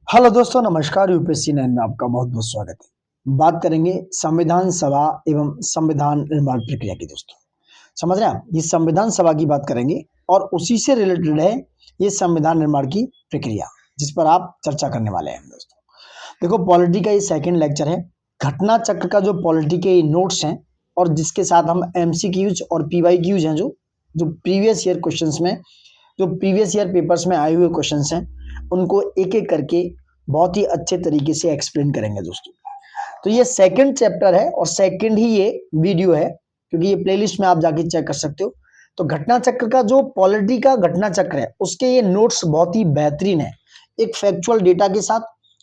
Hello दोस्तों, नमस्कार। UPSC 9 में आपका बहुत बहुत स्वागत है। बात करेंगे संविधान सभा एवं संविधान निर्माण प्रक्रिया की। दोस्तों समझ रहे हैं आप, ये संविधान सभा की बात करेंगे और उसी से रिलेटेड है ये संविधान निर्माण की प्रक्रिया, जिस पर आप चर्चा करने वाले हैं। दोस्तों देखो, पॉलिटी का ये सेकंड लेक्चर है। घटना चक्र का जो पॉलिटी के नोट्स हैं और जिसके साथ हम एमसीक्यूज और पीवाईक्यूज हैं, जो जो प्रीवियस ईयर क्वेश्चंस में, जो प्रीवियस ईयर पेपर्स में आए हुए क्वेश्चंस हैं, उनको एक एक करके बहुत ही अच्छे तरीके से एक्सप्लेन करेंगे। दोस्तों तो ये सेकंड चैप्टर है और सेकंड ही ये वीडियो है, क्योंकि ये प्लेलिस्ट में आप जाके चेक कर सकते हो। तो घटना चक्र का जो पॉलिटी का घटना चक्र है, उसके ये नोट्स बहुत ही बेहतरीन है। एक फैक्चुअल डेटा के साथ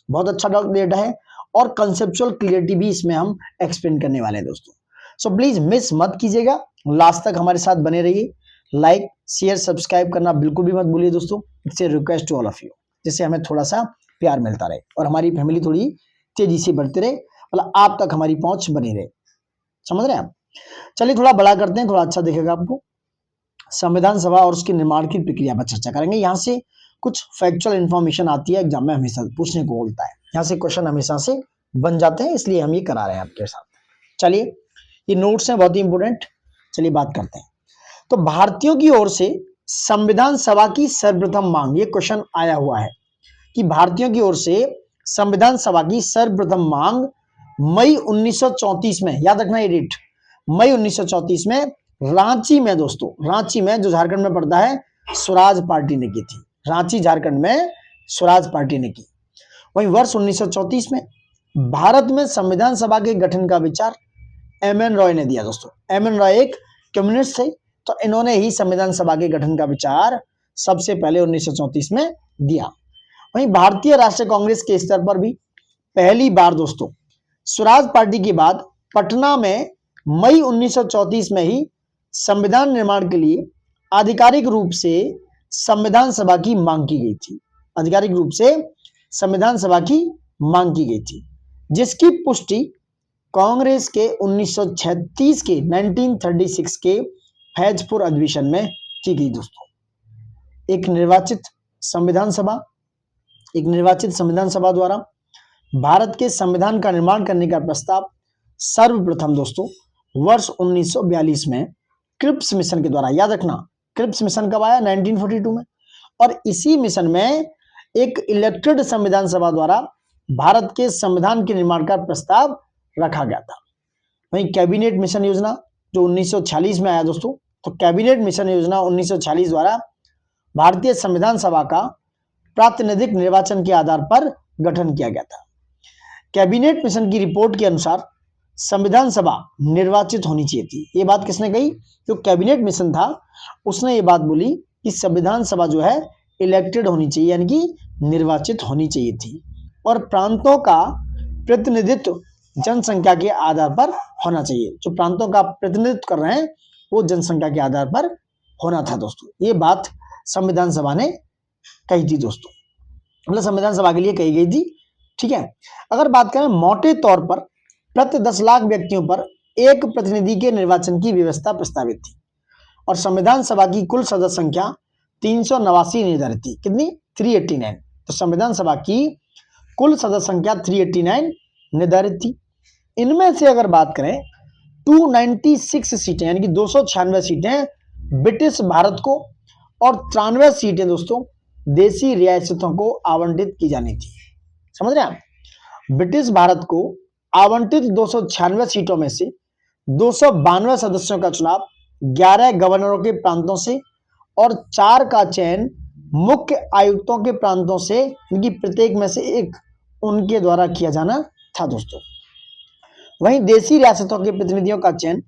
बहुत अच्छा डेटा है और कंसेप्चुअल क्लियरिटी भी इसमें हम एक्सप्लेन करने वाले हैं। दोस्तों सो प्लीज मिस मत कीजिएगा, लास्ट तक हमारे साथ बने रहिए। लाइक शेयर सब्सक्राइब करना बिल्कुल भी मत भूलिए। दोस्तों it's a request to all of you, जिससे हमें थोड़ा सा प्यार मिलता रहे और हमारी फैमिली थोड़ी तेजी से बढ़ती रहे, मतलब आप तक हमारी पहुंच बनी रहे। समझ रहे हैं आप? चलिए थोड़ा बड़ा करते हैं, थोड़ा अच्छा दिखेगा आपको। संविधान सभा और उसके निर्माण की प्रक्रिया पर चर्चा करेंगे। यहाँ से कुछ फैक्चुअल इंफॉर्मेशन आती है, एग्जाम में हमेशा पूछने को बोलता है, यहाँ से क्वेश्चन हमेशा से बन जाते हैं, इसलिए हम ये करा रहे हैं आपके साथ। चलिए, ये नोट्स हैं बहुत ही इंपोर्टेंट। चलिए बात करते हैं। तो भारतीयों की ओर से संविधान सभा की सर्वप्रथम मांग, ये क्वेश्चन आया हुआ है कि भारतीयों की ओर से संविधान सभा की सर्वप्रथम मांग मई 1934 में, याद रखना ये डेट, मई 1934 में रांची में, दोस्तों रांची में, जो झारखंड में पड़ता है, स्वराज पार्टी ने की थी। रांची झारखंड में स्वराज पार्टी ने की। वहीं वर्ष 1934 में भारत में संविधान सभा के गठन का विचार एम.एन. रॉय ने दिया। दोस्तों एम.एन. रॉय एक कम्युनिस्ट थे, तो इन्होंने ही संविधान सभा के गठन का विचार सबसे पहले 1934 में दिया। वहीं भारतीय राष्ट्रीय कांग्रेस के स्तर पर भी पहली बार, दोस्तों स्वराज पार्टी के बाद पटना में मई 1934 में ही संविधान निर्माण के लिए आधिकारिक रूप से संविधान सभा की मांग की गई थी। आधिकारिक रूप से संविधान सभा की मांग की गई थी, जिसकी पुष्टि कांग्रेस के 1936 के फैजपुर अधिवेशन में की गई। दोस्तों एक निर्वाचित संविधान सभा द्वारा भारत के संविधान का निर्माण करने का प्रस्ताव सर्वप्रथम, दोस्तों वर्ष 1942 में क्रिप्स मिशन के द्वारा, याद रखना क्रिप्स मिशन कब आया? 1942 में। और इसी मिशन में एक इलेक्टेड संविधान सभा द्वारा भारत के संविधान के निर्माण का प्रस्ताव रखा गया था। वहीं कैबिनेट मिशन योजना जो 1946 में आया। दोस्तों तो कैबिनेट मिशन योजना 1946 द्वारा भारतीय संविधान सभा का प्रातिनिधिक निर्वाचन के आधार पर गठन किया गया था। कैबिनेट मिशन की रिपोर्ट के अनुसार संविधान सभा निर्वाचित होनी चाहिए थी। ये बात किसने कही? जो कैबिनेट मिशन था उसने ये बात बोली कि संविधान सभा जो है इलेक्टेड होनी चाहिए, यानी कि निर्वाचित होनी चाहिए थी, और प्रांतों का प्रतिनिधित्व जनसंख्या के आधार पर होना चाहिए। जो प्रांतों का प्रतिनिधित्व कर रहे हैं वो जनसंख्या के आधार पर होना था। दोस्तों ये बात संविधान सभा ने कही थी। दोस्तों मतलब संविधान सभा के लिए कही गई थी। ठीक है, अगर बात करें मोटे तौर पर प्रति 10 लाख व्यक्तियों पर एक प्रतिनिधि के निर्वाचन की व्यवस्था प्रस्तावित थी, और संविधान सभा की कुल सदस्य संख्या 389 निर्धारित थी। कितनी? 389। तो संविधान सभा की कुल सदस्य संख्या 389 निर्धारित थी। इनमें से अगर बात करें 296 सीटें, यानी कि 296 सीटें ब्रिटिश भारत को और 93 सीटें, दोस्तों देसी रियासतों को आवंटित की जानी थी। समझ रहे हैं आप? ब्रिटिश भारत को आवंटित 296 सीटों में से 292 सदस्यों का चुनाव 11 गवर्नरों के प्रांतों से और 4 का चयन मुख्य आयुक्तों के प्रांतों से, इनकी प्रत्येक में से एक उनके द्वारा किया जाना था। दोस्तों वहीं देसी रियासतों के प्रतिनिधियों का चयन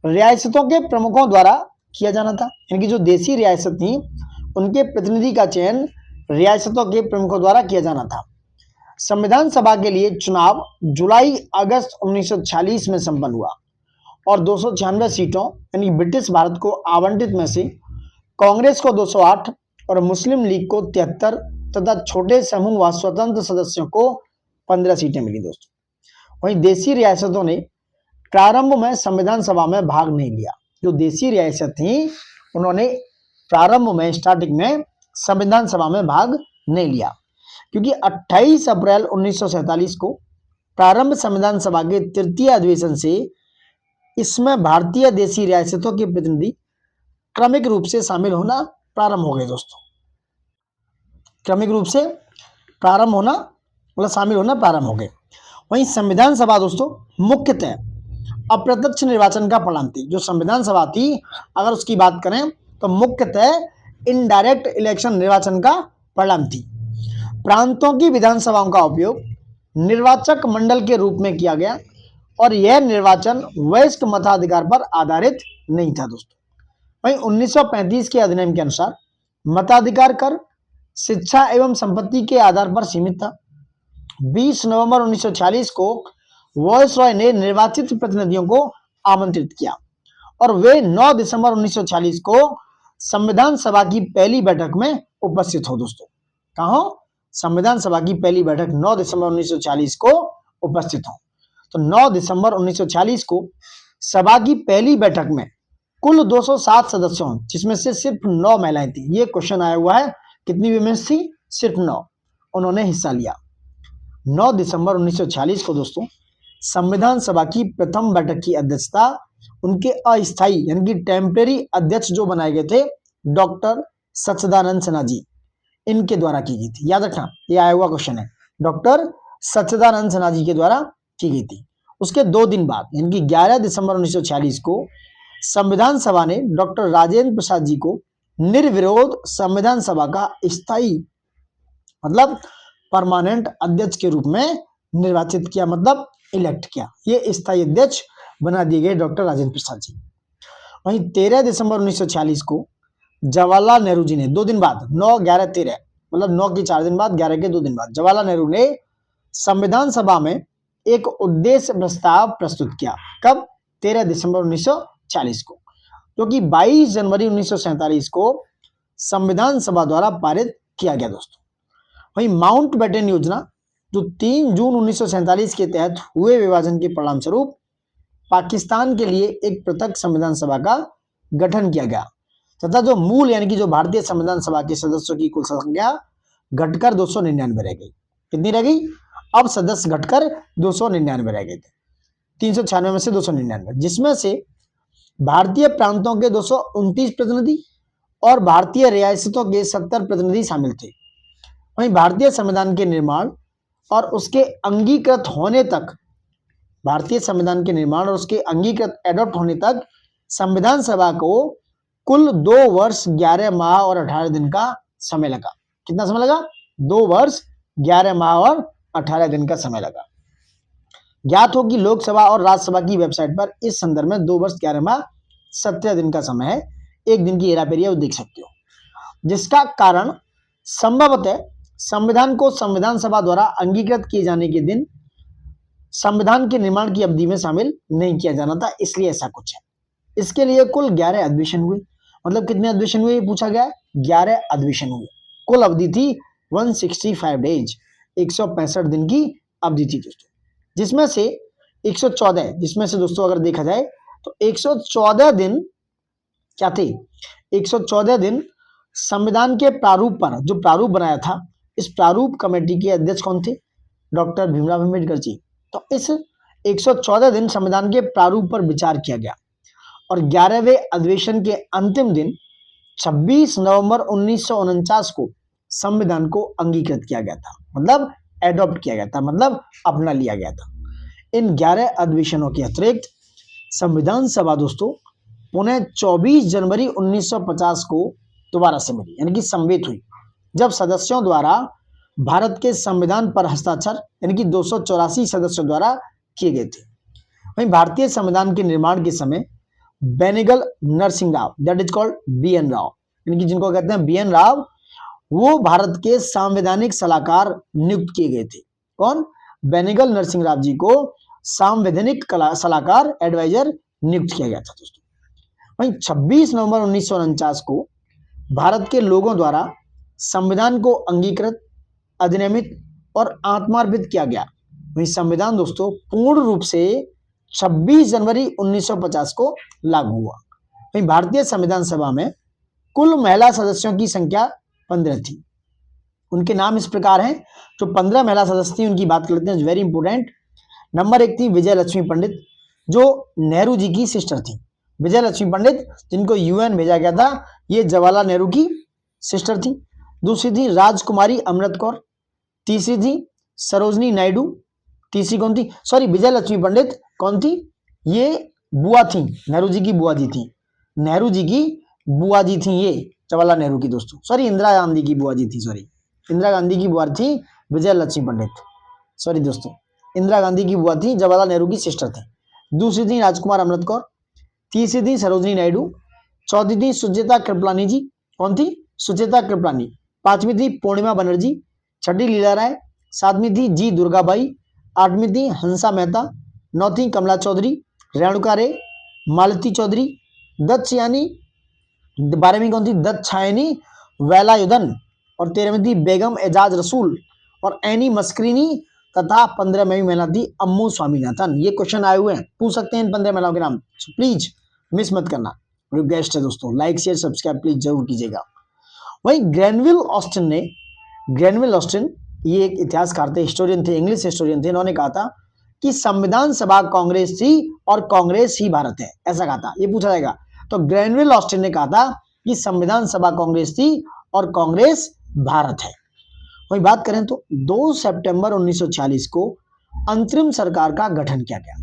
रियासतों के प्रमुखों द्वारा किया जाना था, यानी कि जो देसी रियासत थी उनके प्रतिनिधि का चयन रियासतों के प्रमुखों द्वारा किया जाना था। संविधान सभा के लिए चुनाव जुलाई अगस्त 1946 में संपन्न हुआ और 296 सीटों यानी ब्रिटिश भारत को आवंटित में से कांग्रेस को 208 और मुस्लिम लीग को 73 तथा छोटे समूह व स्वतंत्र सदस्यों को 15 सीटें मिली। दोस्तों वहीं देसी रियासतों ने प्रारंभ में संविधान सभा में भाग नहीं लिया। जो देसी रियासत थी उन्होंने प्रारंभ में, स्टार्टिंग में संविधान सभा में भाग नहीं लिया। क्योंकि 28 अप्रैल 1947 को प्रारंभ संविधान सभा के तृतीय अधिवेशन से इसमें भारतीय देशी रियासतों के प्रतिनिधि क्रमिक रूप से शामिल होना प्रारंभ हो गए दोस्तों। क्रमिक रूप से प्रारंभ होना मतलब शामिल होना प्रारंभ हो गए। वहीं संविधान सभा दोस्तों मुख्यतः अप्रत्यक्ष निर्वाचन का परिणाम थी। जो संविधान सभा थी अगर उसकी बात करें तो मुख्यतः इनडायरेक्ट इलेक्शन निर्वाचन का परिणाम थी। प्रांतों की विधानसभाओं का उपयोग निर्वाचक मंडल के रूप में किया गया और यह निर्वाचन वयस्क मताधिकार पर आधारित नहीं था दोस्तों। वहीं 1935 के अधिनियम के अनुसार मताधिकार कर शिक्षा एवं संपत्ति के आधार पर सीमित था। 20 नवंबर 1946 को वॉयसरॉय ने निर्वाचित प्रतिनिधियों को आमंत्रित किया और वे 9 दिसंबर 1946 को संविधान सभा की पहली बैठक में उपस्थित हो दोस्तों। कहाँ? संविधान सभा की पहली बैठक 9 दिसंबर 1940 को उपस्थित हो। तो 9 दिसंबर 1940 को सभा की पहली बैठक में कुल 207 सदस्यों जिसमें से सिर्फ 9 महिलाएं थी। ये क्वेश्चन आया हुआ है, कितनी विमेंस थी? सिर्फ 9, उन्होंने हिस्सा लिया। 9 दिसंबर 1946 को दोस्तों संविधान सभा की प्रथम बैठक की अध्यक्षता उनके अस्थायी यानी कि टेम्परेरी अध्यक्ष जो बनाए गए थे डॉक्टर सच्चिदानंद सिन्हा जी, इनके द्वारा की गई थी। याद रखना, ये आया हुआ क्वेश्चन है, डॉक्टर सच्चिदानंद सिन्हा जी के द्वारा की गई थी। उसके 2 दिन बाद यानी कि 11 दिसंबर 1946 को संविधान सभा ने डॉक्टर राजेंद्र प्रसाद जी को निर्विरोध संविधान सभा का स्थायी मतलब परमानेंट अध्यक्ष के रूप में निर्वाचित किया, मतलब इलेक्ट किया। ये स्थायी अध्यक्ष बना दिए गए डॉक्टर राजेंद्र प्रसाद जी। वहीं 13 दिसंबर 1946 को जवाहरलाल नेहरू जी ने 2 दिन बाद 9, 11, 13 मतलब 9 के 4 दिन बाद 11 के 2 दिन बाद जवाहरलाल नेहरू ने संविधान सभा में एक उद्देश्य प्रस्ताव प्रस्तुत किया। कब? 13 दिसंबर 1940 को, जो कि 22 जनवरी 1947 को संविधान सभा द्वारा पारित किया गया दोस्तों। वहीं माउंटबेटन योजना जो 3 जून 1947 के तहत हुए विभाजन के परिणाम स्वरूप पाकिस्तान के लिए एक पृथक संविधान सभा का गठन किया गया तथा जो मूल यानी कि जो भारतीय संविधान सभा के सदस्यों की कुल संख्या घटकर 299 रह गई। कितनी रह गई? अब सदस्य घटकर 299 रह गए थे, 396 में से 299, जिसमें से भारतीय प्रांतों के 229 प्रतिनिधि और भारतीय रियासतों के 70 प्रतिनिधि शामिल थे। वहीं भारतीय संविधान के निर्माण और उसके अंगीकृत होने तक भारतीय संविधान के निर्माण और उसके अंगीकृत एडॉप्ट होने तक संविधान सभा को कुल 2 वर्ष 11 माह और 18 दिन का समय लगा। कितना समय लगा? 2 वर्ष 11 माह और 18 दिन का समय लगा। ज्ञात हो कि लोकसभा और राज्यसभा की वेबसाइट पर इस संदर्भ में 2 वर्ष 11 माह 17 दिन का समय है। 1 दिन की हेराफेरी है, वो देख सकते हो, जिसका कारण संभवतः संविधान को संविधान सभा द्वारा अंगीकृत किए जाने के दिन संविधान के निर्माण की अवधि में शामिल नहीं किया जाना था, इसलिए ऐसा कुछ है। इसके लिए कुल 11 अधिवेशन हुए। मतलब कितने अधिवेशन हुए पूछा गया? 11 अधिवेशन हुए। कुल अवधि थी 165 डेज, 165 दिन की अवधि थी दोस्तों, जिसमें से 114 जिसमें से दोस्तों अगर देखा जाए तो 114 दिन क्या थे? 114 दिन संविधान के प्रारूप पर जो प्रारूप बनाया था, इस प्रारूप कमेटी के अध्यक्ष कौन थे? डॉक्टर भीमराव अम्बेडकर जी। तो इस 114 दिन संविधान के प्रारूप पर विचार किया गया और 11वें अधिवेशन के अंतिम दिन 26 नवंबर 1949 को संविधान को अंगीकृत किया गया था, मतलब एडॉप्ट किया गया था, मतलब अपना लिया गया था। इन 11 अधिवेशनों के अतिरिक्त संविधान सभा दोस्तों पुनः 24 जनवरी 1950 को दोबारा से मिली, यानी कि समवेत हुई, जब सदस्यों द्वारा भारत के संविधान पर हस्ताक्षर यानी कि 284 सदस्यों द्वारा किए गए थे। वहीं भारतीय संविधान के निर्माण के समय Benegal Narsingh Rao, that is called BN Rao, यानी कि जिनको कहते हैं BN राव, वो भारत के संवैधानिक सलाहकार नियुक्त किए गए थे। कौन? बेनेगल नरसिंह राव जी को संवैधानिक सलाहकार एडवाइजर नियुक्त किया गया था दोस्तों। वहीं 26 नवंबर 1949 को भारत के लोगों द्वारा संविधान को अंगीकृत, अधिनियमित और आत्मार्पित किया गया। वहीं संविधान दोस्तों पूर्ण रूप से 26 जनवरी 1950 को लागू हुआ। वहीं भारतीय संविधान सभा में कुल महिला सदस्यों की संख्या 15 थी उनके नाम इस प्रकार हैं। जो 15 महिला सदस्य थी उनकी बात कर लेते हैं, वेरी इंपोर्टेंट। नंबर 1 थी विजय लक्ष्मी पंडित, जो नेहरू जी की सिस्टर थी। विजय लक्ष्मी पंडित जिनको यूएन भेजा गया था, ये जवाहरलाल नेहरू की सिस्टर थी। दूसरी थी राजकुमारी अमृत कौर। तीसरी थी सरोजनी नायडू। तीसरी कौन थी, सॉरी विजय लक्ष्मी पंडित कौन थी, ये बुआ थी, नेहरू जी की बुआ जी थी। नेहरू जी की बुआ जी थी ये जवाहरलाल नेहरू की दोस्तों, सॉरी इंदिरा गांधी की बुआ जी थी, सॉरी इंदिरा गांधी की बुआ थी विजय लक्ष्मी पंडित, सॉरी दोस्तों इंदिरा गांधी की बुआ थी, जवाहरलाल नेहरू की सिस्टर थी। दूसरी थी राजकुमार अमृत कौर। तीसरी थी सरोजनी नायडू। चौथी थी सुचेता कृपलानी जी, कौन थी, सुचेता कृपलानी। पांचवी थी पूर्णिमा बनर्जी। छठी लीला राय। सातवीं थी जी दुर्गाबाई। आठवीं थी हंसा मेहता। नौवीं कमला चौधरी, रेणुका रे, मालती चौधरी, दत्त यानी। 12वीं कौन थी, दत्त छायनी वेलायुधन। और 13वीं थी बेगम एजाज रसूल और एनी मस्करीनी। तथा 15वीं महिला थी अम्मू स्वामीनाथन। ये क्वेश्चन आए हुए हैं, पूछ सकते हैं इन 15 महिलाओं के नाम, प्लीज मिस मत करना। रिक्वेस्ट है दोस्तों, लाइक शेयर सब्सक्राइब प्लीज जरूर कीजिएगा। वही ग्रेनविल ऑस्टिन ये एक इतिहासकार थे, हिस्टोरियन थे, इंग्लिश हिस्टोरियन थे। इन्होंने कहा था कि संविधान सभा कांग्रेस थी और कांग्रेस ही भारत है, ऐसा कहा था। ये पूछा जाएगा तो ग्रेनविल ऑस्टिन ने कहा था कि संविधान सभा कांग्रेस थी और कांग्रेस भारत है। वही बात करें तो 2 सितंबर 1940 को अंतरिम सरकार का गठन किया गया।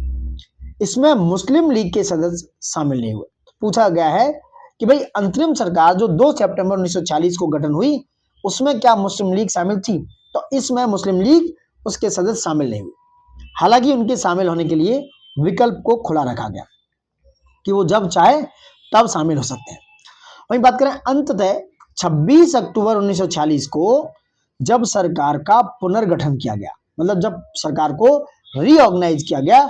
इसमें मुस्लिम लीग के सदस्य शामिल नहीं हुए। पूछा गया है कि भाई अंतरिम सरकार जो 2 सितंबर 1940 को गठन हुई, उसमें क्या मुस्लिम लीग शामिल थी, तो इसमें मुस्लिम लीग उसके सदस्य शामिल नहीं हुए। हालांकि उनके शामिल होने के लिए विकल्प को खुला रखा गया कि वो जब चाहे तब शामिल हो सकते हैं। वहीं बात करें अंततः 26 अक्टूबर 1940 को जब सरकार का पुनर्गठन किया गया, मतलब जब सरकार को रीऑर्गेनाइज किया गया,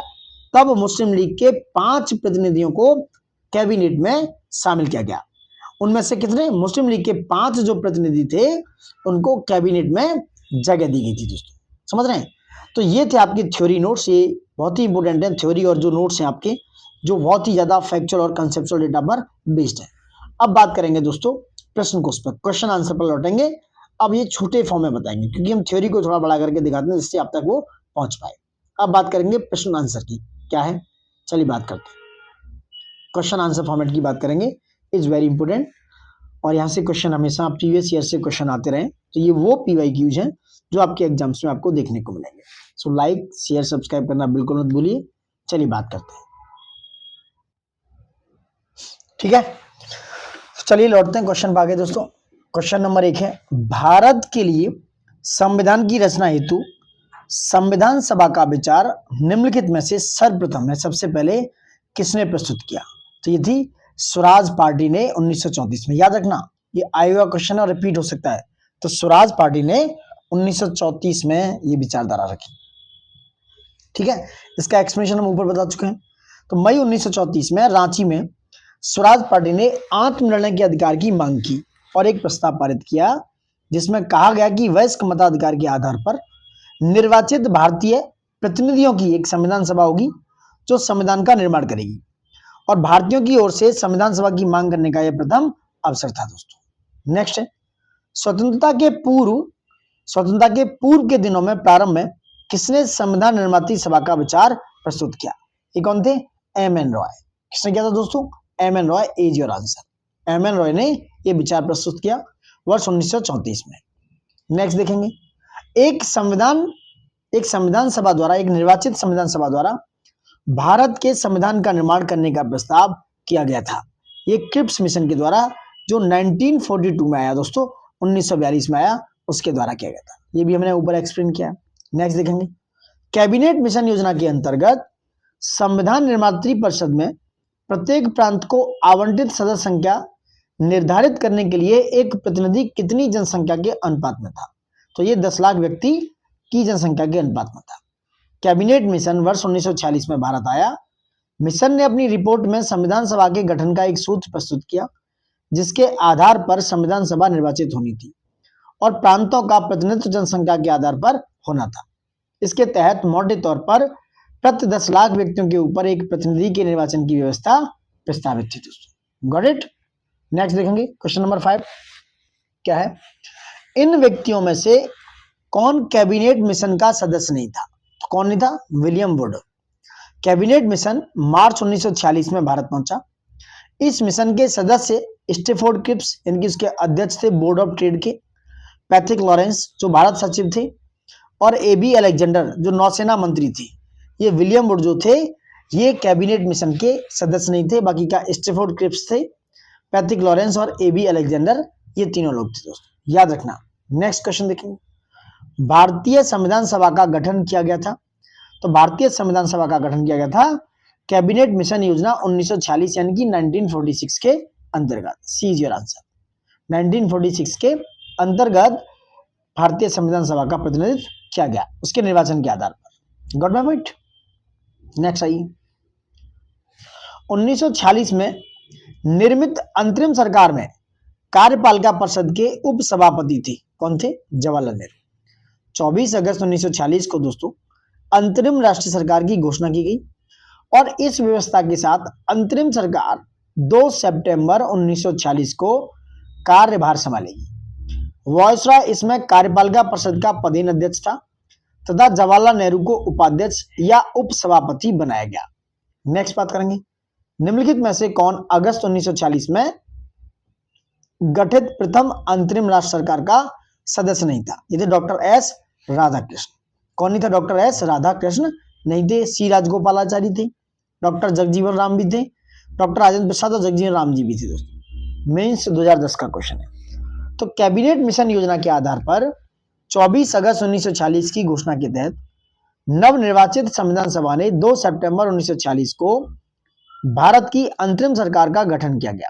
तब मुस्लिम लीग के 5 प्रतिनिधियों को कैबिनेट में शामिल किया गया। उनमें से कितने, मुस्लिम लीग के 5 जो प्रतिनिधि थे उनको कैबिनेट में जगह दी गई थी दोस्तों, समझ रहे हैं। तो ये थे आपके थ्योरी नोट्स, ये बहुत ही इंपॉर्टेंट है थ्योरी और जो नोट्स हैं आपके, जो बहुत ही ज्यादा फैक्चुअल और कंसेप्चुअल डेटा पर बेस्ड है। अब बात करेंगे दोस्तों प्रश्न कोष पर, क्वेश्चन आंसर पर लौटेंगे। अब ये छोटे फॉर्म में बताएंगे क्योंकि हम थ्योरी को थोड़ा बड़ा करके दिखाते हैं जिससे आप तक वो पहुंच पाए। अब बात करेंगे प्रश्न आंसर की, क्या है, चलिए बात करते हैं। क्वेश्चन आंसर फॉर्मेट की बात करेंगे, इज वेरी इंपोर्टेंट। और यहाँ से क्वेश्चन हमेशा प्रीवियस ईयर से क्वेश्चन आते रहे, तो ये वो PYQs हैं जो आपके एग्जाम्स में आपको देखने को मिलेंगे। सो लाइक शेयर सब्सक्राइब करना बिल्कुल मत भूलिए। चलिए बात करते हैं, ठीक है। चलिए लौटते हैं क्वेश्चन पर आगे दोस्तों। क्वेश्चन नंबर 1 है, भारत के लिए संविधान की रचना हेतु संविधान सभा का विचार निम्नलिखित में से सर्वप्रथम है सबसे पहले किसने प्रस्तुत किया, तो ये थी स्वराज पार्टी ने 1934 में। याद रखना ये आया हुआ क्वेश्चन और रिपीट हो सकता है। तो स्वराज पार्टी ने 1934 में ये विचारधारा रखी, ठीक है। इसका एक्सप्लेनेशन हम ऊपर बता चुके हैं। तो मई 1934 में रांची में स्वराज पार्टी ने आत्मनिर्णय के अधिकार की मांग की और एक प्रस्ताव पारित किया जिसमें कहा गया कि वयस्क मताधिकार के आधार पर निर्वाचित भारतीय प्रतिनिधियों की एक संविधान सभा होगी जो संविधान का निर्माण करेगी, और भारतीयों की ओर से संविधान सभा की मांग करने का यह प्रथम अवसर था दोस्तों। नेक्स्ट है, स्वतंत्रता के पूर्व के दिनों में प्रारंभ में किसने संविधान निर्माती सभा का विचार प्रस्तुत किया, ये कौन थे, M.N. रॉय। किसने किया था दोस्तों, M.N. Roy is your answer. M.N. Roy ने यह विचार प्रस्तुत किया वर्ष 1934 में। नेक्स्ट देखेंगे, एक निर्वाचित संविधान सभा द्वारा भारत के संविधान का निर्माण करने का प्रस्ताव किया गया था। ये क्रिप्स मिशन के द्वारा जो 1942 में आया दोस्तों, 1942 में आया, उसके द्वारा किया गया था। ये भी हमने ऊपर एक्सप्लेन किया। नेक्स्ट देखेंगे, कैबिनेट मिशन योजना के अंतर्गत संविधान निर्मात्री परिषद में प्रत्येक प्रांत को आवंटित सदस्य संख्या निर्धारित करने के लिए एक प्रतिनिधि कितनी जनसंख्या के अनुपात में था, तो ये 10 लाख व्यक्ति की जनसंख्या के अनुपात में था। कैबिनेट मिशन वर्ष 1946 में भारत आया। मिशन ने अपनी रिपोर्ट में संविधान सभा के गठन का एक सूत्र प्रस्तुत किया जिसके आधार पर संविधान सभा निर्वाचित होनी थी और प्रांतों का प्रतिनिधित्व जनसंख्या के आधार पर होना था। इसके तहत मोटे तौर पर प्रति 10 लाख व्यक्तियों के ऊपर एक प्रतिनिधि के निर्वाचन की व्यवस्था प्रस्तावित थी दोस्तों। Got it. नेक्स्ट देखेंगे क्वेश्चन नंबर 5 क्या है, इन व्यक्तियों में से कौन कैबिनेट मिशन का सदस्य नहीं था? कौन नहीं था? William would. कैबिनेट मिशन मार्च 1946 में भारत पहुंचा। इस मिशन के सदस्य स्टेफोर्ड क्रिप्स, इनकी उसके अध्यक्ष थे बोर्ड ऑफ ट्रेड के, पैट्रिक लॉरेंस जो भारत सचिव थे, और एबी अलेक्जेंडर जो नौसेना मंत्री थे। ये विलियम वुड जो थे ये कैबिनेट मिशन के सदस्य नहीं थे, बाकी का स्टेफोर्ड क्रिप्स थे, पैट्रिक लॉरेंस और एबी अलेक्जेंडर, ये तीनों लोग थे दोस्तों, याद रखना। नेक्स्ट क्वेश्चन देखेंगे। भारतीय संविधान सभा का गठन किया गया था। तो भारतीय संविधान सभा का गठन किया गया था कैबिनेट मिशन योजना 1946 यानी कि 1946 के अंतर्गत। सी इज योर आंसर। 1946 के अंतर्गत भारतीय संविधान सभा का प्रतिनिधित्व किया गया उसके निर्वाचन के आधार पर। Got my point? नेक्स्ट आइए। 1946 में निर्मित अंतरिम सरकार में कार्यपालिका परिषद के उपसभापति थे। कौन थे? जवाहरलाल नेहरू। 24 अगस्त 1946 को दोस्तों अंतरिम राष्ट्रीय सरकार की घोषणा की गई और इस व्यवस्था के साथ अंतरिम सरकार 2 सितंबर 1946 को कार्यभार संभालेगी। वायसराय इसमें कार्यपालिका परिषद का पदेन अध्यक्ष था तथा जवाहरलाल नेहरू को उपाध्यक्ष या उपसभापति बनाया गया। नेक्स्ट बात करेंगे, निम्नलिखित में से कौन अगस्त 1946 में गठित प्रथम अंतरिम राष्ट्र सरकार का सदस्य नहीं था? ये थे डॉक्टर एस राधाकृष्ण। कौन नहीं था? डॉक्टर एस राधाकृष्ण नहीं थे। सी राजगोपालाचारी थे, डॉक्टर जगजीवन राम भी थे, डॉक्टर राजेंद्र प्रसाद और जगजीवन राम जी भी थे दोस्तों। मेंस 2010 का क्वेश्चन है। तो कैबिनेट मिशन योजना के आधार पर 24 अगस्त 1946 की घोषणा के तहत नवनिर्वाचित संविधान सभा ने 2 सितंबर 1946 को भारत की अंतरिम सरकार का गठन किया गया।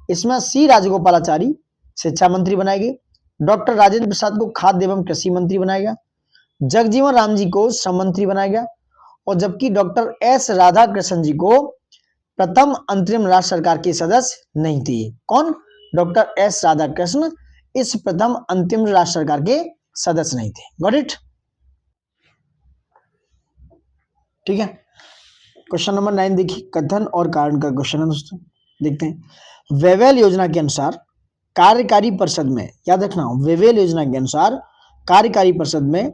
इसमें सी राजगोपालाचारी शिक्षा मंत्री बनाए गए, डॉक्टर राजेंद्र प्रसाद को खाद्य एवं कृषि मंत्री बनाया गया, जगजीवन राम जी को श्रम मंत्री बनाया गया, और जबकि डॉक्टर एस राधाकृष्णन जी को प्रथम अंतरिम राष्ट्र सरकार के सदस्य नहीं थे। कौन? डॉक्टर एस राधाकृष्ण इस प्रथम अंतिम राष्ट्र सरकार के सदस्य नहीं थे। Got it? ठीक है। क्वेश्चन नंबर 9 देखिए, कथन और कारण का क्वेश्चन है दोस्तों। देखते हैं। वेवेल योजना के अनुसार कार्यकारी परिषद में, याद रखना, वेवेल योजना के अनुसार कार्यकारी परिषद में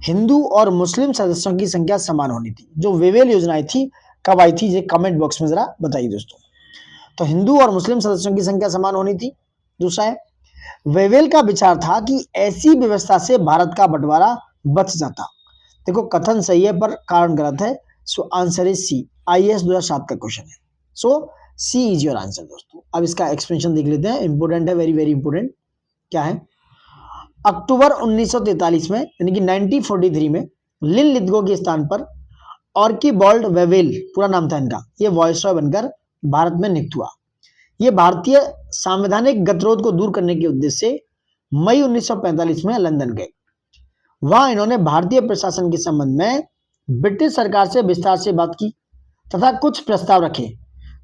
हिंदू और मुस्लिम सदस्यों की संख्या समान होनी थी। जो वेवेल योजना थी कब आई थी, ये कमेंट बॉक्स में जरा बताइए दोस्तों। तो हिंदू और मुस्लिम सदस्यों की संख्या समान होनी थी। दूसरा है, वेवेल का विचार था कि ऐसी व्यवस्था से भारत का बंटवारा बच जाता। देखो कथन सही है पर कारण गलत है। So answer is C. IAS 2007 का क्वेश्चन है। So C is your answer दोस्तों। अब इसका एक्सप्लेनेशन देख लेते हैं, इंपोर्टेंट है, वेरी वेरी इंपोर्टेंट। क्या है? अक्टूबर 1943 में यानी कि 1943 में लिन लिथगो के स्थान पर आर्चिबाल्ड वेवेल, पूरा नाम था इनका, ये वायसरॉय बनकर भारत में नियुक्त हुआ। ये भारतीय सांवैधानिक गतिरोध को दूर करने के उद्देश्य से मई 1945 में लंदन गए। वहां इन्होंने भारतीय प्रशासन के संबंध में ब्रिटिश सरकार से विस्तार से बात की तथा कुछ प्रस्ताव रखे।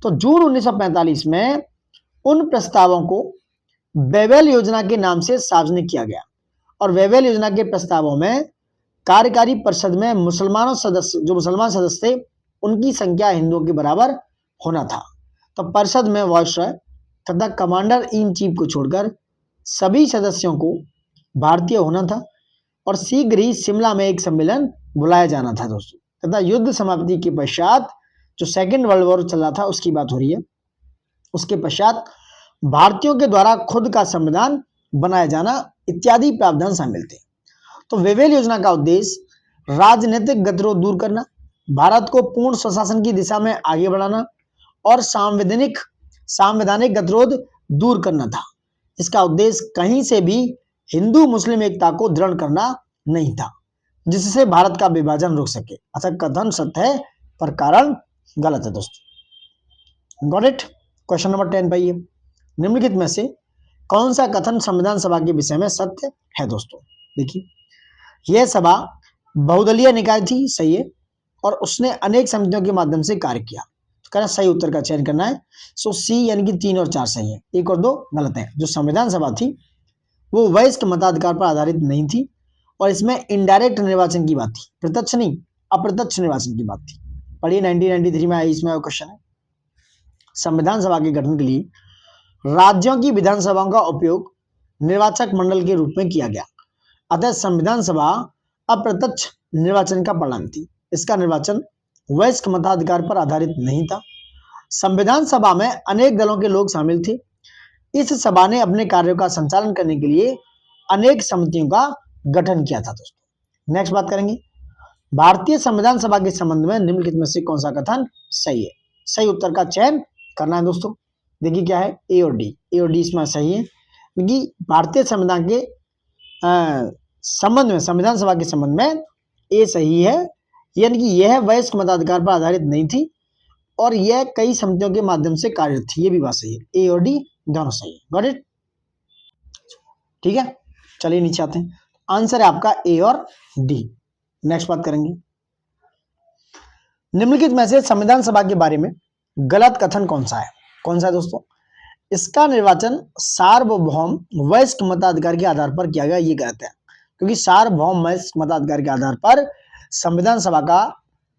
तो जून 1945 में उन प्रस्तावों को वेवेल योजना के नाम से सार्वजनिक किया गया और वेवेल योजना के प्रस्तावों में कार्यकारी परिषद में मुसलमान सदस्य थे उनकी संख्या हिंदुओं के बराबर होना था। तो परिषद में वायसरॉय तथा कमांडर इन चीफ को छोड़कर सभी सदस्यों को भारतीय होना था और शीघ्र ही शिमला में एक सम्मेलन बुलाया जाना था दोस्तों। तथा युद्ध समाप्ति के पश्चात जो सेकेंड वर्ल्ड वॉर चल रहा था उसकी बात हो रही है, उसके पश्चात भारतीयों के द्वारा खुद का संविधान बनाया जाना इत्यादि प्रावधान शामिल थे। तो वेवेल योजना का उद्देश्य राजनीतिक गतिरोध दूर करना, भारत को पूर्ण स्वशासन की दिशा में आगे बढ़ाना और सांवैधानिक गतिरोध दूर करना था। इसका उद्देश्य कहीं से भी हिंदू मुस्लिम एकता को दृढ़ करना नहीं था जिससे भारत का विभाजन रुक सके। अच्छा, कथन सत्य है पर कारण गलत है दोस्तों। Got it? क्वेश्चन नंबर 10 पाइए, निम्नलिखित में से कौन सा कथन संविधान सभा के विषय में सत्य है दोस्तों? देखिए, यह सभा बहुदलीय निकाय थी, सही है, और उसने अनेक समितियों के माध्यम से कार्य किया। तो कहना सही उत्तर का चयन करना है। सो सी यानी कि 3 और 4 सही है, 1 और 2 गलत है। जो संविधान सभा थी वो वयस्क मताधिकार पर आधारित नहीं थी और इसमें इनडायरेक्ट निर्वाचन की बात थी, प्रत्यक्ष नहीं अप्रत्यक्ष निर्वाचन की बात थी। पढ़िए 1993 में आई, इसमें क्वेश्चन है। संविधान सभा के गठन के लिए राज्यों की विधानसभाओं का उपयोग निर्वाचक मंडल के रूप में किया गया। अतः संविधान सभा अप्रत्यक्ष निर्वाचन का परिणाम थी। इसका निर्वाचन वयस्क मताधिकार पर आधारित नहीं था। संविधान सभा में अनेक दलों के लोग शामिल थे। इस सभा ने अपने कार्यों का संचालन करने के लिए अनेक समितियों का गठन किया था। दोस्तों नेक्स्ट बात करेंगे, भारतीय संविधान सभा के संबंध में निम्नलिखित में से कौन सा कथन सही है? सही उत्तर का चयन करना है दोस्तों। देखिए क्या है, ए और डी। ए और डी इसमें सही है, क्योंकि भारतीय संविधान के संबंध में, संविधान सभा के संबंध में ए सही है, यानी कि यह वयस्क मताधिकार पर आधारित नहीं थी और यह कई समितियों के माध्यम से कार्यरत थी। ये भी बात सही है, ए और डी दोनों सही है। Got it? ठीक है, चलिए नीचे आते हैं। आंसर है आपका ए और डी। नेक्स्ट बात करेंगे, निम्नलिखित में से संविधान सभा के बारे में गलत कथन कौन सा है? कौन सा है दोस्तों? इसका निर्वाचन सार्वभौम वयस्क मताधिकार के आधार पर किया गया। ये गलत है, क्योंकि सार्वभौम वयस्क मताधिकार के आधार पर संविधान सभा का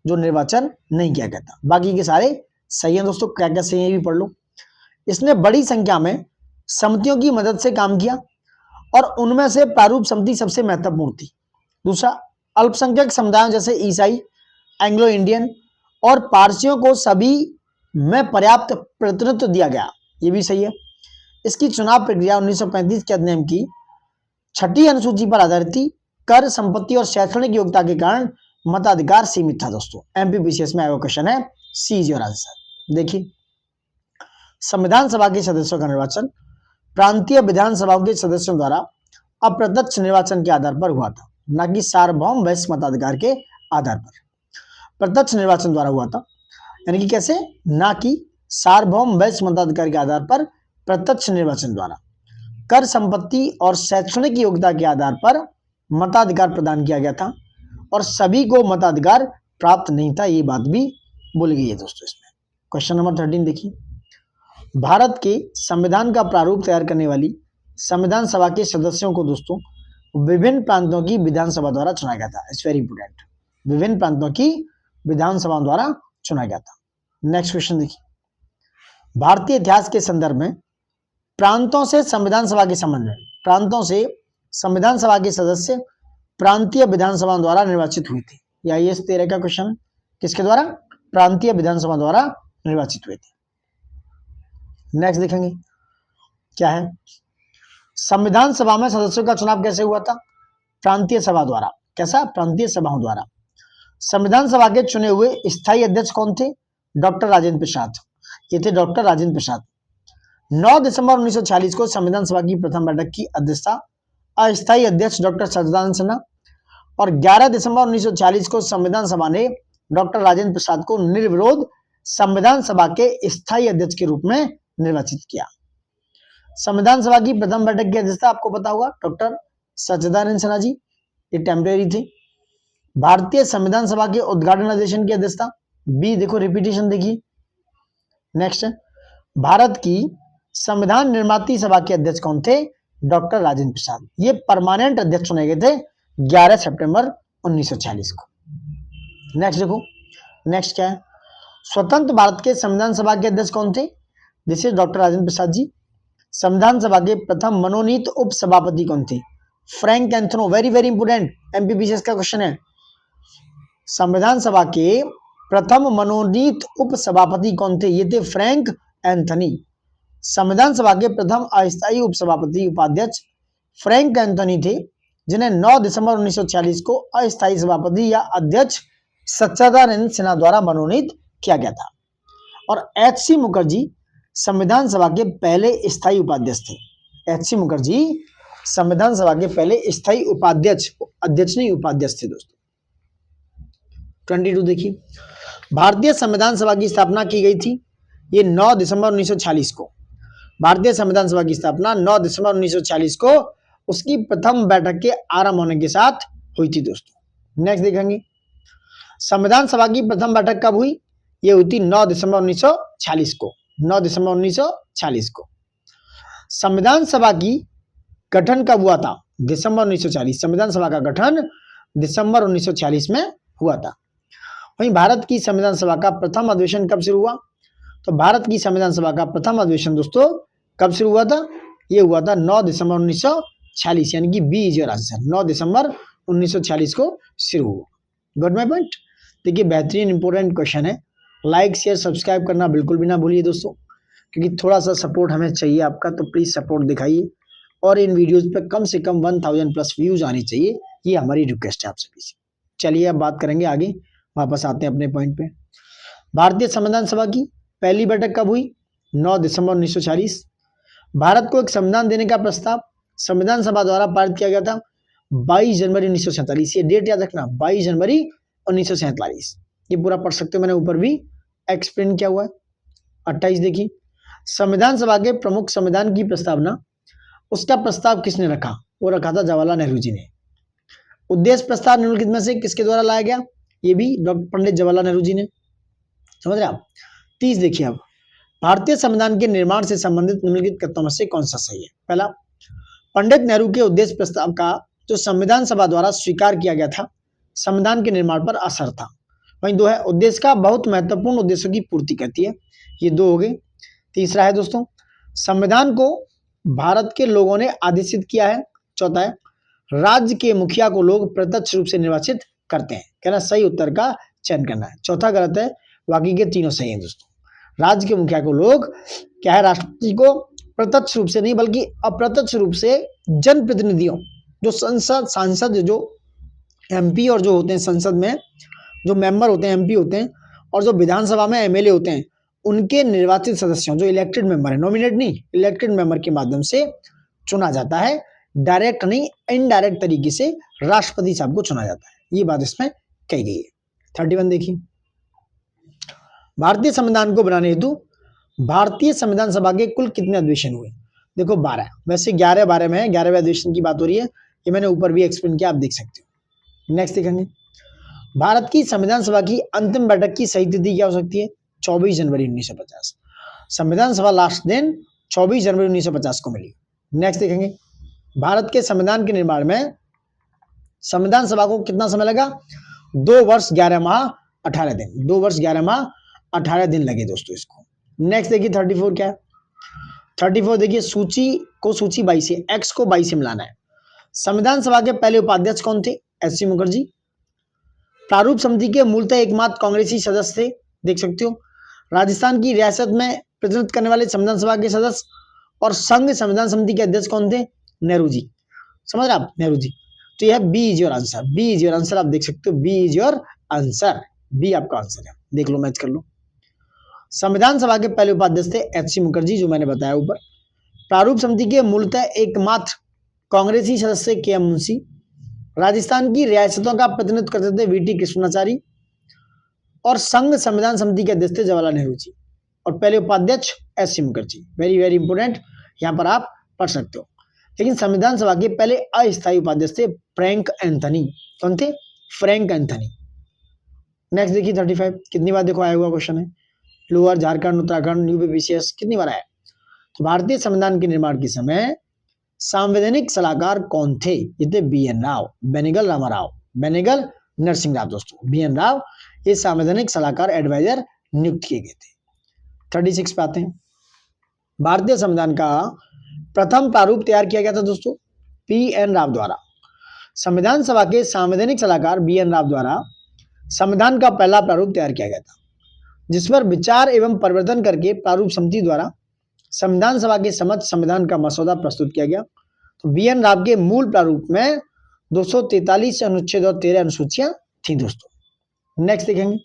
जो निर्वाचन नहीं किया गया था। बाकी के सारे सही है दोस्तों। क्या क्या सही है ये भी पढ़ लो। इसने बड़ी संख्या में समितियों की मदद से काम किया और उनमें से प्रारूप समिति सबसे महत्वपूर्ण थी। दूसरा, अल्पसंख्यक समुदायों जैसे ईसाई, एंग्लो इंडियन और पारसियों को सभी में पर्याप्त प्रतिनिधित्व दिया गया। ये भी सही है। इसकी चुनाव प्रक्रिया 1935 के अधिनियम की 6ठी अनुसूची पर आधारित थी। कर, संपत्ति और शैक्षणिक योग्यता के कारण मताधिकार सीमित था। दोस्तों एमपीपीसीएस में आया क्वेश्चन है, सी इज योर आंसर। देखिए, संविधान सभा के सदस्यों का निर्वाचन प्रांतीय विधानसभाओं के सदस्यों द्वारा अप्रत्यक्ष निर्वाचन के आधार पर हुआ था, न कि सार्वभौम वयस्क मताधिकार के आधार पर। प्रत्यक्ष निर्वाचन द्वारा हुआ था, यानी कि कैसे? ना कि सार्वभौम वयस्क मताधिकार के आधार पर, प्रत्यक्ष निर्वाचन द्वारा कर, संपत्ति और शैक्षणिक योग्यता के आधार पर मताधिकार प्रदान किया गया था और सभी को मताधिकार प्राप्त नहीं था। ये बात भी भूल गई है दोस्तों इसमें। क्वेश्चन नंबर 13 देखिए, भारत के संविधान का प्रारूप तैयार करने वाली संविधान सभा के सदस्यों को दोस्तों विभिन्न प्रांतों की विधानसभा द्वारा चुना गया था। इट्स वेरी इंपोर्टेंट, विभिन्न प्रांतों की विधानसभा द्वारा चुना गया था। नेक्स्ट क्वेश्चन देखिए, भारतीय इतिहास के संदर्भ में प्रांतों से संविधान सभा के संबंध में, प्रांतों से संविधान सभा के सदस्य प्रांतीय विधानसभा द्वारा निर्वाचित हुए थे। या ये 13 का क्वेश्चन, किसके द्वारा? प्रांतीय विधानसभा द्वारा निर्वाचित हुए थे। नेक्स्ट देखेंगे क्या है, संविधान सभा में सदस्यों का चुनाव कैसे हुआ था? प्रांतीय सभा द्वारा। कैसा? प्रांतीय सभाओं द्वारा। संविधान सभा के चुने हुए स्थायी अध्यक्ष कौन थे? डॉक्टर राजेंद्र प्रसाद। ये थे डॉक्टर राजेंद्र प्रसाद। 9 दिसंबर 1946 को संविधान सभा की प्रथम बैठक की अध्यक्षता अस्थायी अध्यक्ष डॉक्टर सच्चिदानंद सिन्हा और 11 दिसंबर 1940 को संविधान सभा ने डॉक्टर राजेंद्र प्रसाद को निर्विरोध संविधान सभा के स्थायी अध्यक्ष के रूप में निर्वाचित किया। संविधान सभा की प्रथम बैठक की अध्यक्षता आपको पता होगा डॉक्टर सच्चिदानंद सिन्हा जी, ये टेम्परेरी थे। भारतीय संविधान सभा के उद्घाटन अधिवेशन की अध्यक्षता बी, देखो रिपीटेशन देखिए। नेक्स्ट, भारत की संविधान निर्माती सभा के अध्यक्ष कौन थे? डॉक्टर राजेंद्र प्रसाद। ये परमानेंट अध्यक्ष चुने गए थे 11 सितंबर 1940 को। नेक्स्ट देखो, नेक्स्ट क्या है, स्वतंत्र भारत के संविधान सभा के अध्यक्ष कौन थे? This is doctor Rajendra Prasad ji. संविधान सभा के प्रथम मनोनीत उप सभापति कौन थे? Frank Anthony. Very very important, MPPCS का क्वेश्चन है। संविधान सभा के प्रथम मनोनीत उप सभापति कौन थे? ये थे फ्रैंक एंथनी। संविधान सभा के प्रथम अस्थायी उप सभापति उपाध्यक्ष फ्रैंक एंथनी थे, जिन्हें 9 दिसंबर 1946 को अस्थायी सभापति या अध्यक्ष सच्चिदानंद सिन्हा द्वारा मनोनीत किया गया था। और एच.सी. मुखर्जी संविधान सभा के पहले स्थायी उपाध्यक्ष थे। एच.सी. मुखर्जी संविधान सभा के पहले स्थायी उपाध्यक्ष, अध्यक्ष नहीं उपाध्यक्ष थे दोस्तों। 22 देखिए, भारतीय संविधान सभा की स्थापना की गई थी, ये 9 दिसंबर 1940 को। भारतीय संविधान सभा की स्थापना 9 दिसंबर 1940 को उसकी प्रथम बैठक के आरंभ होने के साथ हुई थी दोस्तों। नेक्स्ट देखेंगे, संविधान सभा की प्रथम बैठक कब हुई? ये हुई थी 9 दिसंबर 1940 को। 9 दिसंबर 1940 को। संविधान सभा की गठन कब हुआ था? दिसंबर 1940। संविधान सभा का गठन दिसंबर 1940 में हुआ था। वहीं भारत की संविधान सभा का प्रथम अधिवेशन कब शुरू हुआ? तो भारत की संविधान सभा का प्रथम अधिवेशन दोस्तों कब शुरू हुआ था? ये हुआ था 9 दिसंबर 1946, यानी कि बी इज योर आंसर। 9 दिसंबर 1946 को शुरू हुआ। Got my point. देखिए बेहतरीन इंपॉर्टेंट क्वेश्चन है। लाइक शेयर सब्सक्राइब करना बिल्कुल भी ना भूलिए दोस्तों, क्योंकि थोड़ा सा सपोर्ट हमें चाहिए आपका, तो प्लीज सपोर्ट दिखाइए और इन वीडियोस पे कम से कम 1000 प्लस व्यूज आनी चाहिए, ये हमारी रिक्वेस्ट है आप सभी से। चलिए अब बात करेंगे आगे, वापस आते हैं अपने पॉइंट पे। भारतीय संविधान सभा की पहली बैठक कब हुई? 9 दिसंबर 1946। भारत को एक संविधान देने का प्रस्ताव संविधान सभा द्वारा पारित किया गया था 22 जनवरी 1947। ये डेट याद रखना, 22 जनवरी 1947। ये पूरा पढ़ सकते हो, मैंने ऊपर भी एक्सप्लेन किया हुआ है। 28 देखिए, संविधान सभा के प्रमुख संविधान की प्रस्तावना, उसका प्रस्ताव किसने रखा? वो रखा था जवाहरलाल नेहरू जी ने। उद्देश्य प्रस्ताव निम्नलिखित में से किसके द्वारा लाया गया? ये भी डॉक्टर पंडित जवाहरलाल नेहरू जी ने। समझ रहे आप? 30 देखिए, अब भारतीय संविधान के निर्माण से संबंधित निम्नलिखित कथनों में से कौन सा सही है? पहला, पंडित नेहरू के उद्देश्य प्रस्ताव का जो संविधान सभा द्वारा स्वीकार किया गया था संविधान के निर्माण पर असर था। वहीं दो है, उद्देश्य का बहुत महत्वपूर्ण उद्देश्यों की पूर्ति करती है। ये दो हो गए। तीसरा है दोस्तों, संविधान को भारत के लोगों ने आदेशित किया है। चौथा है, राज्य के मुखिया को लोग प्रत्यक्ष रूप से निर्वाचित करते हैं। कहना सही उत्तर का चयन करना है। चौथा गलत है, बाकी के तीनों सही हैं दोस्तों। राज्य के मुखिया को लोग क्या है, राष्ट्रपति को प्रत्यक्ष रूप से नहीं बल्कि अप्रत्यक्ष रूप से जनप्रतिनिधियों, जो सांसद जो एमपी और जो होते हैं संसद में जो मेंबर होते हैं एमपी होते हैं, और जो विधानसभा में एमएलए होते हैं, उनके निर्वाचित सदस्यों जो इलेक्टेड मेंबर है, नॉमिनेट नहीं, इलेक्टेड मेंबर के माध्यम से चुना जाता है। डायरेक्ट नहीं, इनडायरेक्ट तरीके से राष्ट्रपति साहब को चुना जाता है। ये बात इसमें कही गई है। 31 देखिए, भारतीय संविधान को बनाने हेतु भारतीय संविधान सभा के कुल कितने अधिवेशन हुए? देखो 12, वैसे 11 में है, 11वें अधिवेशन की बात हो रही है। ये मैंने ऊपर भी एक्सप्लेन किया, आप देख सकते हो। नेक्स्ट देखेंगे, भारत की संविधान सभा की अंतिम बैठक की सही तिथि क्या हो सकती है? 24 जनवरी 1950। संविधान सभा लास्ट दिन 24 जनवरी 1950 को मिली। नेक्स्ट देखेंगे, भारत के संविधान के निर्माण में संविधान सभा को कितना समय लगा? 2 वर्ष 11 माह 18 दिन। 2 वर्ष 11 माह 18 दिन लगे दोस्तों इसको। नेक्स्ट देखिए 34 क्या है? 34 देखिए, सूची को सूची 22 से, एक्स को 22 से मिलाना है। संविधान सभा के पहले उपाध्यक्ष कौन थे? एस.सी. मुखर्जी। प्रारूप समिति के मूलतः एकमात्र कांग्रेसी सदस्य थे, देख सकते हो। राजस्थान की रियासत में प्रतिनिधित्व करने वाले संविधान सभा के सदस्य और संघ संविधान समिति के अध्यक्ष कौन थे? नेहरू जी। समझ रहे आप? नेहरू जी। तो यह B is your answer. B is your answer, आप देख सकते हो, B is your answer. B आपका आंसर है, देख लो, मैच कर लो। संविधान सभा के पहले उपाध्यक्ष थे एच.सी. मुखर्जी, जो मैंने बताया ऊपर। प्रारूप समिति के मूलतः एकमात्र कांग्रेसी सदस्य के.एम. मुंशी। राजस्थान की रियासतों का प्रतिनिधित्व करते थे वी.टी. कृष्णाचारी, और संघ संविधान समिति के अध्यक्ष थे जवाहरलाल नेहरू जी, और पहले उपाध्यक्ष SC. Mukherjee. Very very important, यहाँ पर आप पढ़ सकते हो। लेकिन संविधान सभा के पहले अस्थायी उपाध्यक्ष थे फ्रैंक एंथनी। कौन थे? Frank Anthony. नेक्स्ट देखिए 35, कितनी बार देखो आया हुआ क्वेश्चन है। Lower Jharkhand, Uttarakhand, UP, PCS, कितनी बार आया? तो भारतीय संविधान के निर्माण के समय संवैधानिक सलाहकार कौन थे? ये थे बी.एन. राव, बेनेगल रामाराव, बेनेगल नरसिंह राव दोस्तों। बी.एन. राव ये संवैधानिक सलाहकार एडवाइजर नियुक्त किए गए थे। 36 पे आते हैं। भारतीय संविधान का प्रथम प्रारूप तैयार किया गया था दोस्तों बी.एन. राव द्वारा। संविधान सभा के संवैधानिक सलाहकार बी.एन. राव द्वारा संविधान का पहला प्रारूप तैयार किया गया था, जिस पर विचार एवं परिवर्तन करके प्रारूप समिति द्वारा संविधान सभा के समक्ष संविधान का मसौदा प्रस्तुत किया गया। तो बी.एन. राव के मूल प्रारूप में 243 अनुच्छेद और 13 अनुसूचियां थी दोस्तों। नेक्स्ट देखेंगे,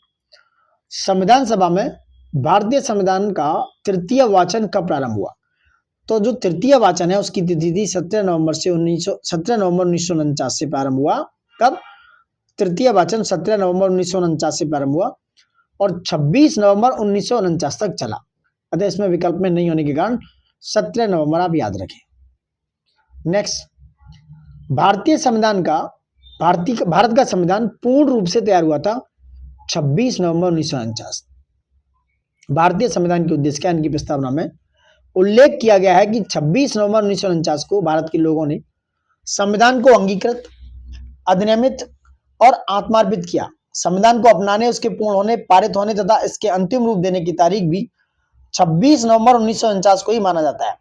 संविधान सभा में भारतीय संविधान का तृतीय वाचन कब प्रारंभ हुआ? तो जो तृतीय वाचन है उसकी तिथि थी 17 नवंबर 1949 से प्रारंभ हुआ। कब? तृतीय वाचन 17 नवंबर 1949 से प्रारंभ हुआ और 26 नवंबर 1949 तक चला। अतः इसमें विकल्प में नहीं होने के कारण 17 नवंबर आप याद रखें। नेक्स्ट, भारतीय संविधान का भारत का संविधान पूर्ण रूप से तैयार हुआ था 26 नवंबर 1949। भारतीय संविधान के उद्देश्य क्या, इनकी प्रस्तावना में उल्लेख किया गया है कि 26 नवंबर 1949 को भारत के लोगों ने संविधान को अंगीकृत, अधिनियमित और आत्मार्पित किया। संविधान को अपनाने, उसके पूर्ण होने, पारित होने तथा इसके अंतिम रूप देने की तारीख भी 26 नवंबर 1949 को ही माना जाता है।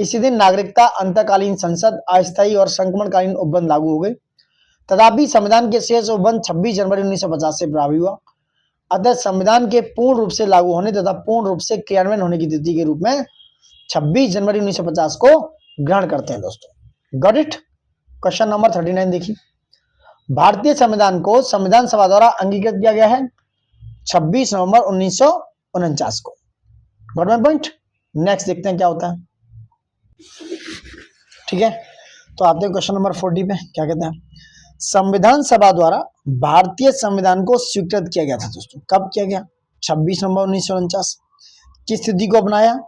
इसी दिन नागरिकता अंतकालीन संसद अस्थायी और संक्रमणकालीन उपबंध लागू हो गए। तथापि संविधान के शेष उपबंध 26 जनवरी 1950 से प्रभावी हुआ। अतः संविधान के पूर्ण रूप से लागू होने तथा पूर्ण रूप से क्रियान्वयन होने की तिथि के रूप में 26 जनवरी 1950 को ग्रहण करते हैं दोस्तों। Got it. क्वेश्चन नंबर 39 देखिए। भारतीय संविधान को संविधान सभा द्वारा अंगीकृत किया गया है 26 नवंबर 1949 को। Got my point. नेक्स्ट देखते हैं क्या होता है। ठीक है, तो आते हैं क्वेश्चन नंबर 40 पे। क्या कहते हैं? संविधान सभा द्वारा भारतीय संविधान को स्वीकृत किया गया था दोस्तों। कब किया गया? 26 नवंबर 1949। किस तिथि को अपनाया?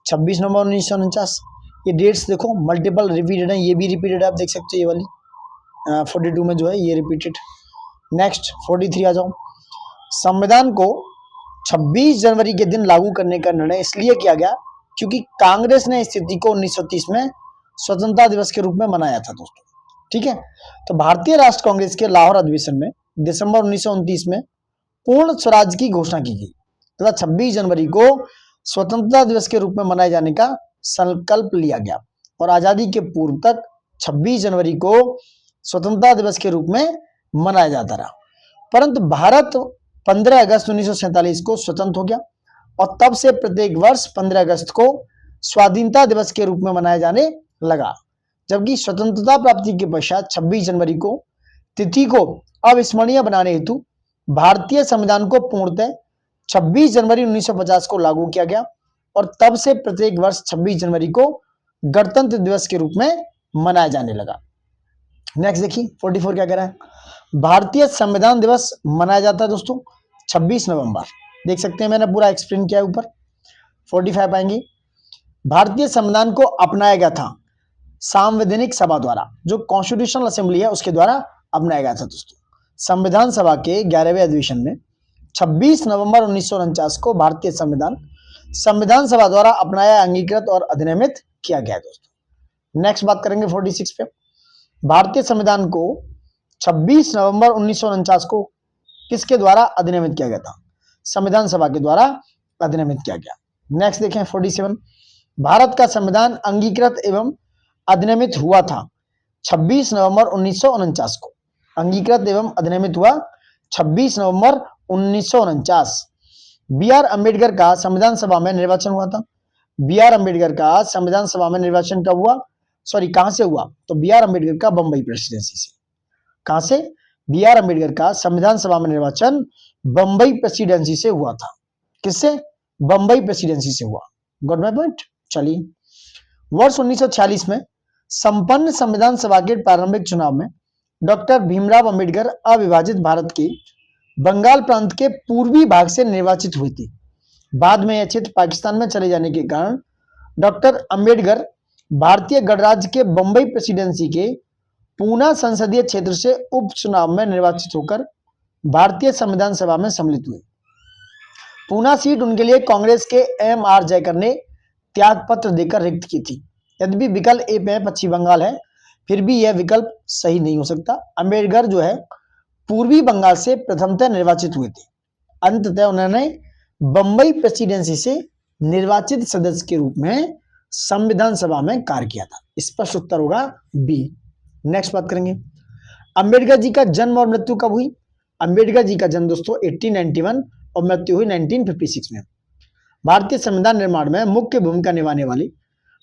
26 नवंबर 1949। ये डेट्स देखो मल्टीपल रिपीटेड है, ये भी रिपीटेड है, आप देख सकते हो। ये वाली 42 में जो है ये रिपीटेड। नेक्स्ट 43 आ जाओ। संविधान को 26 जनवरी के दिन लागू करने का निर्णय इसलिए किया गया क्योंकि कांग्रेस ने इस तिथि को 1930 में स्वतंत्रता दिवस के रूप में मनाया था दोस्तों। ठीक है, तो भारतीय राष्ट्र कांग्रेस के लाहौर अधिवेशन में दिसंबर 1929 में पूर्ण स्वराज की घोषणा की गई तथा 26 जनवरी को स्वतंत्रता दिवस के रूप में मनाए जाने का संकल्प लिया गया और आजादी के पूर्व तक 26 जनवरी को स्वतंत्रता दिवस के रूप में मनाया जाता रहा। परंतु भारत 15 अगस्त 1947 को स्वतंत्र हो गया और तब से प्रत्येक वर्ष 15 अगस्त को स्वाधीनता दिवस के रूप में मनाया जाने लगा, जबकि स्वतंत्रता प्राप्ति के पश्चात 26 जनवरी को तिथि को अविस्मरणीय बनाने हेतु भारतीय संविधान को पूर्णतः 26 जनवरी 1950 को लागू किया गया और तब से प्रत्येक वर्ष 26 जनवरी को गणतंत्र दिवस के रूप में मनाया जाने लगा। नेक्स्ट देखिए 44 क्या कह रहा है? भारतीय संविधान दिवस मनाया जाता है दोस्तों 26 नवंबर। देख सकते हैं मैंने पूरा एक्सप्लेन किया है ऊपर। 45 आएंगे। भारतीय संविधान को अपनाया गया था सांवैधानिक सभा द्वारा, जो कॉन्स्टिट्यूशनल असेंबली है उसके द्वारा अपनाया गया था दोस्तों। संविधान सभा के 11वें अधिवेशन में 26 नवंबर 1949 को भारतीय संविधान सभा द्वारा अपनाया, अंगीकृत और अधिनियमित किया गया दोस्तों। नेक्स्ट बात करेंगे 46 पे। भारतीय संविधान को 26 नवंबर 1949 को किसके द्वारा अधिनियमित किया गया था? संविधान सभा के द्वारा अधिनियमित किया गया। नेक्स्ट देखें 47। भारत का संविधान अंगीकृत एवं अधिनियमित हुआ था 26 नवंबर 1949 को। अंगीकृत एवं अधिनियमित हुआ 26 नवंबर 1949। बी आर अम्बेडकर का संविधान सभा में निर्वाचन हुआ था। बी आर अम्बेडकर का संविधान सभा में निर्वाचन कब हुआ? कहां से हुआ? तो बी आर अम्बेडकर का बंबई प्रेसिडेंसी से। कहां से? बी आर अम्बेडकर का संविधान सभा में निर्वाचन बंबई प्रेसिडेंसी से हुआ था। किससे? बंबई प्रेसिडेंसी से हुआ। Got my point. चलिए, वर्ष 1946 में संपन्न संविधान सभा के प्रारंभिक चुनाव में डॉक्टर भीमराव अंबेडकर अविभाजित भारत के बंगाल प्रांत के पूर्वी भाग से निर्वाचित हुए थे। बाद में यह क्षेत्र पाकिस्तान में चले जाने के कारण डॉक्टर अंबेडकर भारतीय गणराज्य के बंबई प्रेसिडेंसी के पूना संसदीय क्षेत्र से उपचुनाव में निर्वाचित होकर भारतीय संविधान सभा में सम्मिलित हुए। पूना सीट उनके लिए कांग्रेस के एम आर जयकर ने त्याग पत्र देकर रिक्त की थी। यद्यपि विकल्प ए में पश्चिम बंगाल है, फिर भी यह विकल्प सही नहीं हो सकता। अंबेडकर जो है पूर्वी बंगाल से प्रथमतः निर्वाचित हुए थे। अंततः उन्होंने बंबई प्रेसिडेंसी से निर्वाचित सदस्य के रूप में संविधान सभा में कार्य किया था। स्पष्ट उत्तर होगा बी। नेक्स्ट बात करेंगे, अंबेडकर जी का जन्म और मृत्यु कब हुई? अंबेडकर जी का जन्म दोस्तों 1891 और मृत्यु हुई 1956 में। भारतीय संविधान निर्माण में मुख्य भूमिका निभाने वाले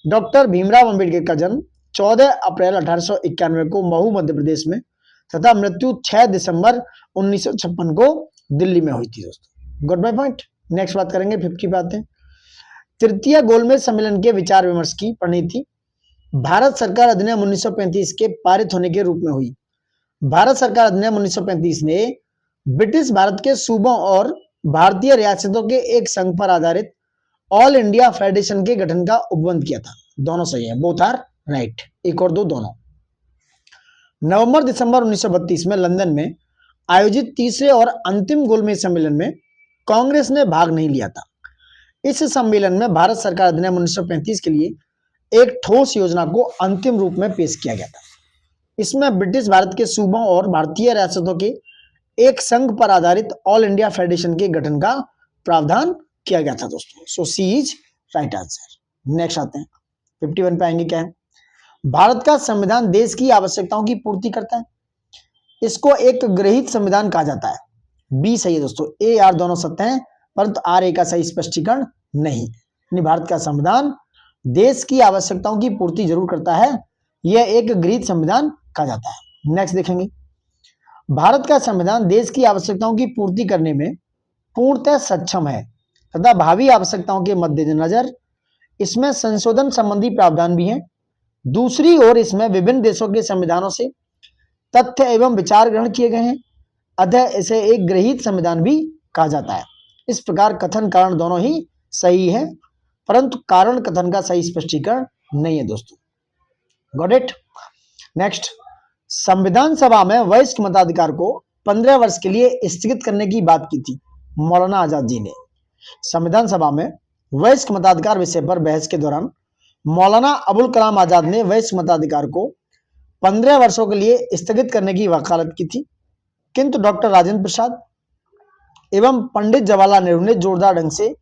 डॉक्टर भीमराव अंबेडकर का जन्म 14 अप्रैल 1891 को महू मध्य प्रदेश में तथा मृत्यु 6 दिसंबर 1956 को दिल्ली में हुई थी दोस्तों। Good by point. नेक्स्ट बात करेंगे 50 पे आते हैं। तृतीय गोलमेज सम्मेलन के विचार विमर्श की प्रणीति भारत सरकार अधिनियम 1935 के पारित होने के रूप में हुई। भारत सरकार अधिनियम 1935 ने ब्रिटिश भारत के सूबों और भारतीय रियासतों के एक संघ पर आधारित ऑल इंडिया फेडरेशन के गठन का उपबंध किया था। दोनों सही है, बोथ आर राइट। एक और दो दोनों। नवंबर दिसंबर 1932 में लंदन में आयोजित तीसरे और अंतिम गोलमेज सम्मेलन में कांग्रेस ने भाग नहीं लिया था। इस सम्मेलन में भारत सरकार अधिनियम 1935 के लिए एक ठोस योजना को अंतिम रूप में पेश किया गया था। इसमें ब्रिटिश भारत के सूबों और भारतीय रियासतों के एक संघ पर आधारित ऑल इंडिया फेडरेशन के गठन का प्रावधान किया गया था दोस्तों। सो C is right answer. Next आते हैं 51 पे आएंगे, क्या है? भारत का संविधान देश की आवश्यकताओं की पूर्ति करता है, इसको एक गृहीत संविधान कहा जाता है। बी सही है दोस्तों, ए आर दोनों सत्य हैं, परंतु आर ए का सही स्पष्टीकरण नहीं। यानी भारत का संविधान देश की आवश्यकताओं की पूर्ति जरूर करता है, यह एक गृहीत संविधान कहा जाता है। नेक्स्ट देखेंगे, भारत का संविधान देश की आवश्यकताओं की पूर्ति करने में पूर्णतः सक्षम है तथा भावी आवश्यकताओं के मद्देनजर इसमें संशोधन संबंधी प्रावधान भी हैं। दूसरी ओर इसमें विभिन्न देशों के संविधानों से तथ्य एवं विचार ग्रहण किए गए हैं, अतः इसे एक गृहीत संविधान भी कहा जाता है। इस प्रकार कथन कारण दोनों ही सही है, परंतु कारण कथन का सही स्पष्टीकरण नहीं है दोस्तों। Got it? नेक्स्ट, संविधान सभा में वयस्क मताधिकार को 15 वर्ष के लिए स्थगित करने की बात की थी मौलाना आजाद जी ने। संविधान सभा में वयस्क मताधिकार विषय पर बहस के दौरान मौलाना अबुल कलाम आजाद ने वयस्क मताधिकार को 15 वर्षों के लिए स्थगित करने की वकालत की थी, किंतु डॉक्टर राजेंद्र प्रसाद एवं पंडित जवाहरलाल नेहरू ने जोरदार ढंग से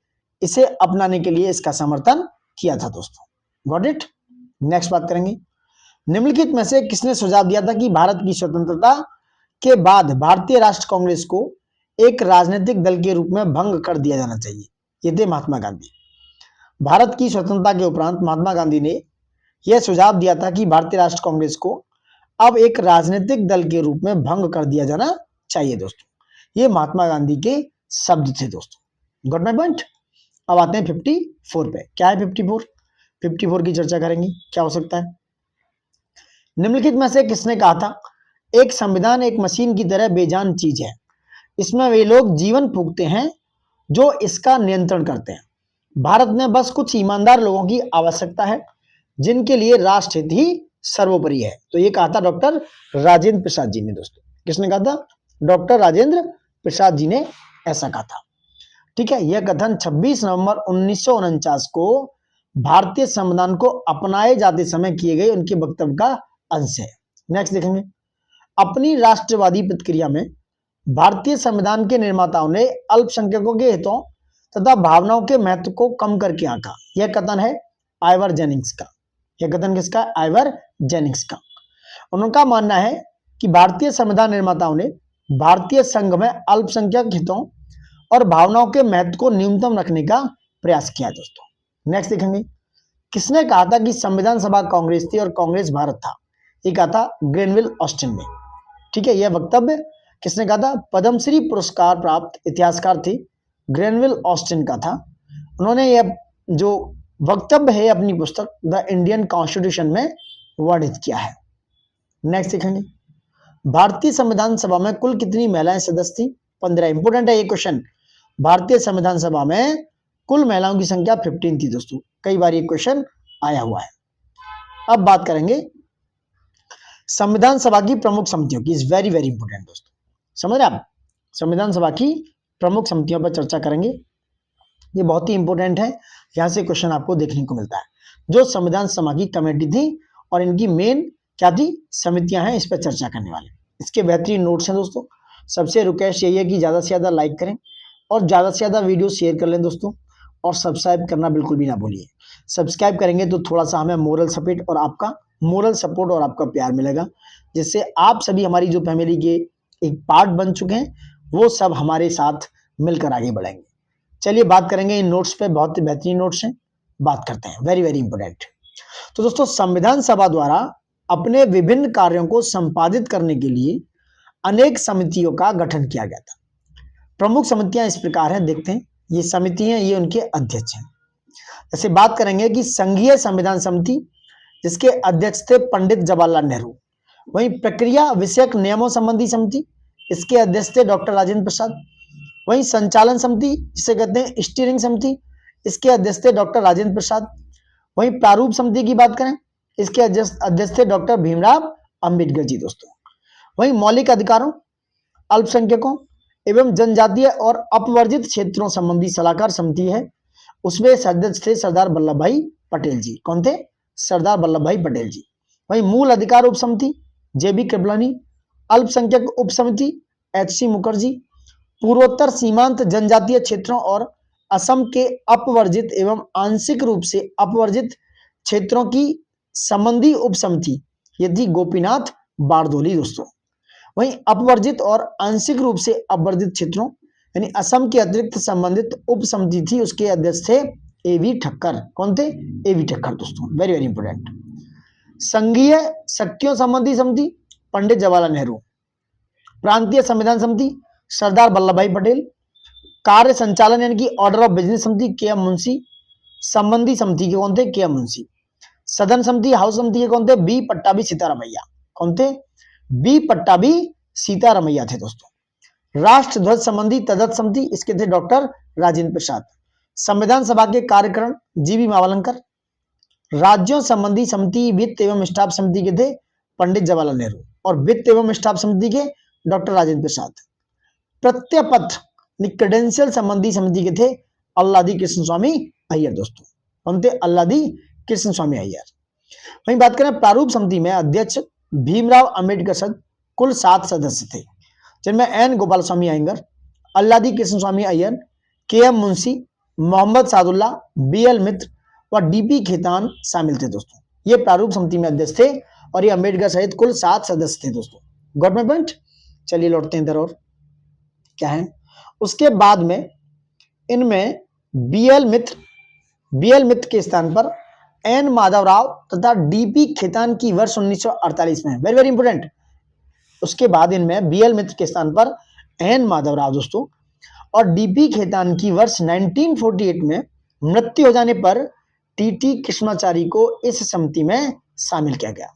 इसे अपनाने के लिए इसका समर्थन किया था दोस्तों। Got it? नेक्स्ट बात करेंगे, निम्नलिखित में से किसने सुझाव दिया था कि भारत की स्वतंत्रता के बाद भारतीय राष्ट्र कांग्रेस को एक राजनीतिक दल के रूप में भंग कर दिया जाना चाहिए? ये थे महात्मा गांधी। भारत की स्वतंत्रता के उपरांत महात्मा गांधी ने यह सुझाव दिया था कि भारतीय राष्ट्र कांग्रेस को अब एक राजनीतिक दल के रूप में भंग कर दिया जाना चाहिए दोस्तों। ये महात्मा गांधी के शब्द थे दोस्तों। Got my point? अब आते हैं 54 पे। क्या है 54? 54 की चर्चा करेंगे, क्या हो सकता है? निम्नलिखित में से किसने कहा था एक संविधान एक मशीन की तरह बेजान चीज है, इसमें वे लोग जीवन फूंकते हैं जो इसका नियंत्रण करते हैं। भारत में बस कुछ ईमानदार लोगों की आवश्यकता है जिनके लिए राष्ट्र हित ही सर्वोपरि है। तो ये कहा था डॉक्टर राजेंद्र प्रसाद जी ने दोस्तों। किसने कहा था? डॉक्टर राजेंद्र प्रसाद जी ने ऐसा कहा था। ठीक है, यह कथन 26 नवंबर 1949 को भारतीय संविधान को अपनाए जाते समय किए गए उनके वक्तव्य का अंश है। नेक्स्ट देखेंगे, अपनी राष्ट्रवादी प्रतिक्रिया में भारतीय संविधान के निर्माताओं ने अल्पसंख्यकों के हितों तथा भावनाओं के महत्व को कम करके आंका। यह कथन है आइवर जेनिंग्स का। यह कथन किसका? आइवर जेनिंग्स का। उनका मानना है कि भारतीय संविधान निर्माताओं ने भारतीय संघ में अल्पसंख्यक हितों और भावनाओं के महत्व को न्यूनतम रखने का प्रयास किया दोस्तों। नेक्स्ट देखेंगे, किसने कहा था कि संविधान सभा कांग्रेस थी और कांग्रेस भारत था? ये कहा था ग्रेनविल ऑस्टिन ने। ठीक है, यह वक्तव्य किसने कहा था? पद्मश्री पुरस्कार प्राप्त इतिहासकार थे ग्रेनविल ऑस्टिन का था। उन्होंने यह जो वक्तव्य है अपनी पुस्तक द इंडियन कॉन्स्टिट्यूशन में वर्णित किया है। नेक्स्ट देखेंगे, भारतीय संविधान सभा में कुल कितनी महिलाएं सदस्य थी? 15। इंपोर्टेंट है ये क्वेश्चन। भारतीय संविधान सभा में कुल महिलाओं की संख्या 15 थी दोस्तों। कई बार ये क्वेश्चन आया हुआ है। अब बात करेंगे संविधान सभा की प्रमुख समितियों की। इज वेरी वेरी इंपोर्टेंट दोस्तों, समझ रहे आप? संविधान सभा की प्रमुख समितियों पर चर्चा करेंगे, ये बहुत ही इंपॉर्टेंट है। यहां से क्वेश्चन आपको देखने को मिलता है। जो संविधान सभा की कमेटी थी और इनकी मेन क्या थी समितियां हैं, इस पर चर्चा करने वाले। इसके बेहतरीन नोट्स हैं दोस्तों। सबसे रिक्वेस्ट यही है कि ज़्यादा से ज़्यादा लाइक करें और ज़्यादा से ज़्यादा वीडियो शेयर कर लें दोस्तों, और सब्सक्राइब करना बिल्कुल भी ना भूलिए। सब्सक्राइब करेंगे तो थोड़ा सा हमें मोरल सपोर्ट और आपका प्यार मिलेगा, जिससे आप सभी हमारी जो फैमिली के एक पार्ट बन चुके हैं वो सब हमारे साथ मिलकर आगे बढ़ेंगे। चलिए बात करेंगे इन नोट्स पे, बहुत ही बेहतरीन नोट्स हैं, बात करते हैं। Very very important. तो दोस्तों, संविधान सभा द्वारा अपने विभिन्न कार्यों को संपादित करने के लिए अनेक समितियों का गठन किया गया था। प्रमुख समितियां इस प्रकार हैं, देखते हैं। ये समिति हैं, ये उनके अध्यक्ष हैं। जैसे बात करेंगे कि संघीय संविधान समिति, जिसके अध्यक्ष थे पंडित जवाहरलाल नेहरू। वहीं प्रक्रिया विषयक नियमों संबंधी समिति, इसके अध्यक्ष थे डॉक्टर राजेंद्र प्रसाद। वहीं संचालन समिति, जिसे कहते हैं स्टीयरिंग समिति, इसके अध्यक्ष थे डॉक्टर राजेंद्र प्रसाद। वहीं प्रारूप समिति की बात करें, इसके अध्यक्ष थे डॉक्टर भीमराव अंबेडकर जी दोस्तों। वहीं मौलिक अधिकारों, अल्पसंख्यकों एवं जनजातीय और अपवर्जित क्षेत्रों संबंधी सलाहकार समिति है, उसमें अध्यक्ष थे सरदार वल्लभ भाई पटेल जी। कौन थे? सरदार वल्लभ भाई पटेल जी। वहीं मूल अधिकार उप समिति जेबी कृपलानी। अल्पसंख्यक उप समिति एचसी मुखर्जी। पूर्वोत्तर सीमांत जनजातीय क्षेत्रों और असम के अपवर्जित एवं आंशिक रूप से अपवर्जित क्षेत्रों की संबंधी उपसमिति ये थी गोपीनाथ बारदोली दोस्तों। वहीं अपवर्जित और आंशिक रूप से अपवर्जित क्षेत्रों यानी असम के अतिरिक्त संबंधित उप समिति थी, उसके अध्यक्ष थे एवी ठक्कर। कौन थे? एवी ठक्कर दोस्तों, वेरी वेरी इंपोर्टेंट। संघीय शक्तियों संबंधी समिति पंडित जवाहरलाल नेहरू। प्रांतीय संविधान समिति सरदार वल्लभ भाई पटेल। कार्य संचालन यानी कि ऑर्डर ऑफ बिजनेस समिति के एम मुंशी। संबंधी समिति के कौन थे? K M Munshi. सदन समिति हाउस समिति के कौन थे? बी पट्टाभी सीतारमैया। कौन थे? बी पट्टाभी सीतारमैया थे दोस्तों। राष्ट्र ध्वज संबंधी तदर्थ समिति इसके थे डॉक्टर राजेंद्र प्रसाद। संविधान सभा के कार्यकरण जीबी मावलंकर। राज्यों संबंधी समिति वित्त एवं स्टाफ समिति के थे पंडित जवाहरलाल नेहरू और वित्त एवं स्टाफ समिति के डॉक्टर राजेंद्र प्रसाद। प्रत्यपत्र क्रेडेंशियल संबंधी समिति के थे अल्लादी कृष्ण स्वामी अय्यर दोस्तों। कौन थे? अल्लादी कृष्ण स्वामी अय्यर। वहीं बात करें प्रारूप समिति में अध्यक्ष भीमराव अंबेडकर सहित कुल 7 सदस्य थे, जिनमें N Gopal Swami Ayyangar, Alladi Krishna Swami Iyer, K M Munshi, Mohammad Saadulla, B L Mitra व डीपी खेतान शामिल थे दोस्तों। ये प्रारूप समिति में अध्यक्ष थे और ये अंबेडकर सहित कुल 7 सदस्य थे दोस्तों। Got my point? चलिए लौटते हैं इधर। और क्या है उसके बाद में इनमें बी एल मित्र के स्थान पर एन माधवराव तथा डीपी खेतान की वर्ष 1948 में, वेरी वेरी इंपोर्टेंट। उसके बाद इनमें बी एल मित्र के स्थान पर एन माधवराव दोस्तों और डीपी खेतान की वर्ष 1948 में मृत्यु हो जाने पर टीटी कृष्णाचारी को इस समिति में शामिल किया गया।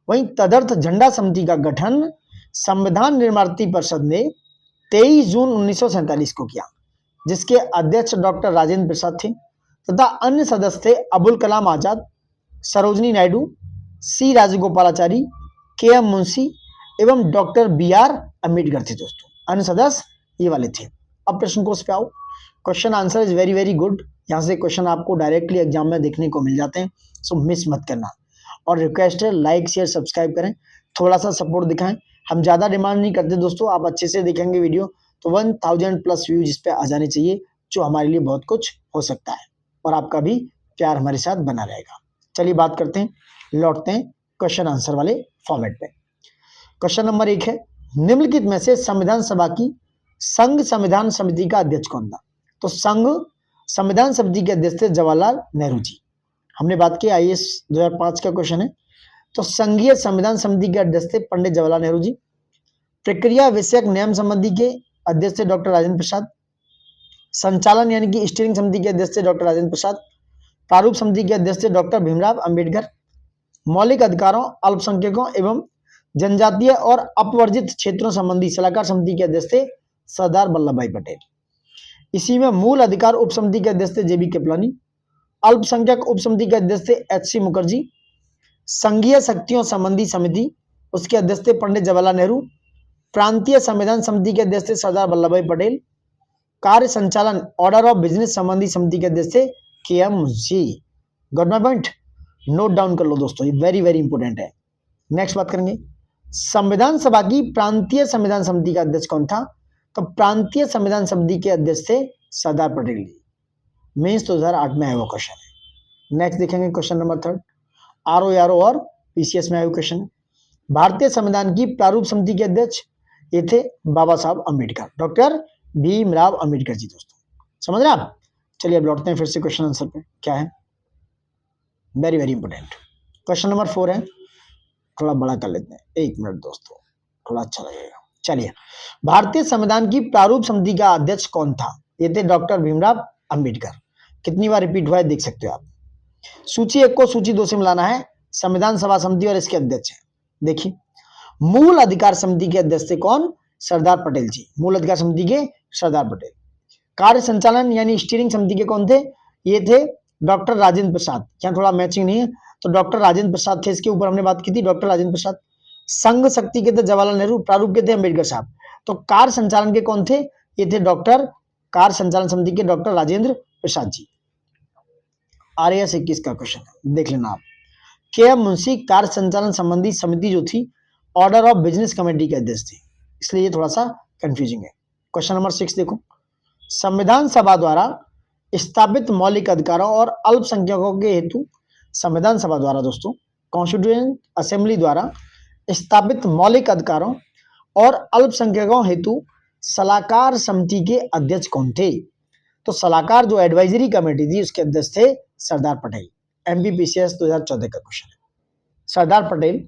वहीं तदर्थ झंडा समिति का गठन संविधान निर्मात्री परिषद ने 23 जून 1947 को किया, जिसके अध्यक्ष डॉक्टर राजेंद्र प्रसाद थे तथा अन्य सदस्य थे अबुल कलाम आजाद, सरोजनी नायडू, सी राजगोपालाचारी, के एम मुंशी एवं डॉक्टर बी आर अम्बेडकर थे दोस्तों। अन्य सदस्य ये वाले थे। अब प्रश्न कोष पे आओ। Question answer is very very good. यहाँ से क्वेश्चन आपको डायरेक्टली एग्जाम में देखने को मिल जाते हैं, सो मिस मत करना। और रिक्वेस्ट है लाइक शेयर सब्सक्राइब करें, थोड़ा सा सपोर्ट दिखाएं। हम ज़्यादा डिमांड नहीं करते दोस्तों, आप अच्छे से देखेंगे वीडियो तो 1000+ व्यूज इस पर आ जाने चाहिए, जो हमारे लिए बहुत कुछ हो सकता है और आपका भी प्यार हमारे साथ बना रहेगा। चलिए बात करते हैं, लौटते हैं क्वेश्चन आंसर वाले फॉर्मेट पे। क्वेश्चन नंबर 1 है, निम्नलिखित में से संविधान सभा की संघ संविधान समिति का अध्यक्ष कौन था? तो संघ संविधान समिति के अध्यक्ष थे जवाहरलाल नेहरू जी। हमने बात की आईएएस 2005 का क्वेश्चन है, तो संघीय संविधान समिति के अध्यक्ष थे पंडित जवाहरलाल नेहरू जी। प्रक्रिया विषयक नियम संबंधी के अध्यक्ष थे डॉक्टर राजेंद्र प्रसाद। संचालन यानी कि स्टीयरिंग समिति के अध्यक्ष थे डॉक्टर राजेंद्र प्रसाद। प्रारूप समिति के अध्यक्ष थे डॉक्टर भीमराव अंबेडकर। मौलिक अधिकारों, अल्पसंख्यकों एवं जनजातीय और अपवर्जित क्षेत्रों संबंधी सलाहकार समिति के अध्यक्ष थे सरदार वल्लभ भाई पटेल। इसी में मूल अधिकार उप समिति के अध्यक्ष थे जेबी कृपलानी। अल्पसंख्यक उप समिति के अध्यक्ष थे एच.सी. मुखर्जी। संघीय शक्तियों संबंधी समिति उसके अध्यक्ष थे पंडित जवाहरलाल नेहरू। प्रांतीय संविधान समिति के अध्यक्ष थे सरदार वल्लभ भाई पटेल। कार्य संचालन ऑर्डर ऑफ बिजनेस संबंधी समिति के अध्यक्ष थे K M Munshi. Got my point? Note down कर लो दोस्तों, ये वेरी वेरी इंपोर्टेंट है। नेक्स्ट बात करेंगे, संविधान सभा की प्रांतीय संविधान समिति का अध्यक्ष कौन था? तो प्रांतीय संविधान समिति के अध्यक्ष थे सरदार पटेल जी। मेंस 2008 में आया हुआ क्वेश्चन है। नेक्स्ट देखेंगे क्वेश्चन नंबर 3, आरओ और पीसीएस में आया हुआ क्वेश्चन है। भारतीय संविधान की प्रारूप समिति के अध्यक्ष ये थे बाबा साहब अम्बेडकर, डॉक्टर भीमराव अम्बेडकर जी दोस्तों। समझ रहे आप? चलिए अब लौटते हैं फिर से क्वेश्चन आंसर पे। क्या है? Very very important question number 4 है, थोड़ा बड़ा कर लेते हैं, 1 मिनट दोस्तों, थोड़ा अच्छा लगेगा। चलिए, भारतीय संविधान की प्रारूप समिति का अध्यक्ष कौन था? ये थे डॉक्टर भीमराव अंबेडकर। कितनी बार रिपीट हुआ है देख सकते हो आप। सूची 1 को सूची 2 से मिलाना है। संविधान सभा समिति और इसके अध्यक्ष है। देखिए, मूल अधिकार समिति के अध्यक्ष थे कौन? सरदार पटेल जी। मूल अधिकार समिति के सरदार पटेल। कार्य संचालन यानी स्टीयरिंग समिति के कौन थे? ये थे डॉक्टर राजेंद्र प्रसाद। यहाँ थोड़ा मैचिंग नहीं है, तो डॉक्टर राजेंद्र प्रसाद थे, इसके ऊपर हमने बात की थी, डॉक्टर राजेंद्र प्रसाद। संघ शक्ति के थे जवाहरलाल नेहरू, प्रारूप के थे अंबेडकर साहब। तो कार्य संचालन के कौन थे? ये थे डॉक्टर कार्य संचालन समिति के डॉक्टर राजेंद्र प्रसाद जी। आरएएस 21 का क्वेश्चन है, देख लेना आप। के एम मुंशी कार्य संचालन संबंधी समिति जो थी ऑर्डर ऑफ बिजनेस कमेटी के अध्यक्ष थे, इसलिए ये थोड़ा सा कंफ्यूजिंग है। क्वेश्चन नंबर 6 देखो, संविधान सभा द्वारा स्थापित मौलिक अधिकारों और अल्पसंख्यकों के हेतु संविधान सभा द्वारा दोस्तों, कॉन्स्टिट्यूएंट असेंबली द्वारा स्थापित मौलिक अधिकारों और अल्पसंख्यकों हेतु सलाहकार समिति के अध्यक्ष कौन थे? तो सलाहकार जो एडवाइजरी कमेटी थी उसके अध्यक्ष थे सरदार पटेल। एमपीपीसीएस 2014 का क्वेश्चन है। सरदार पटेल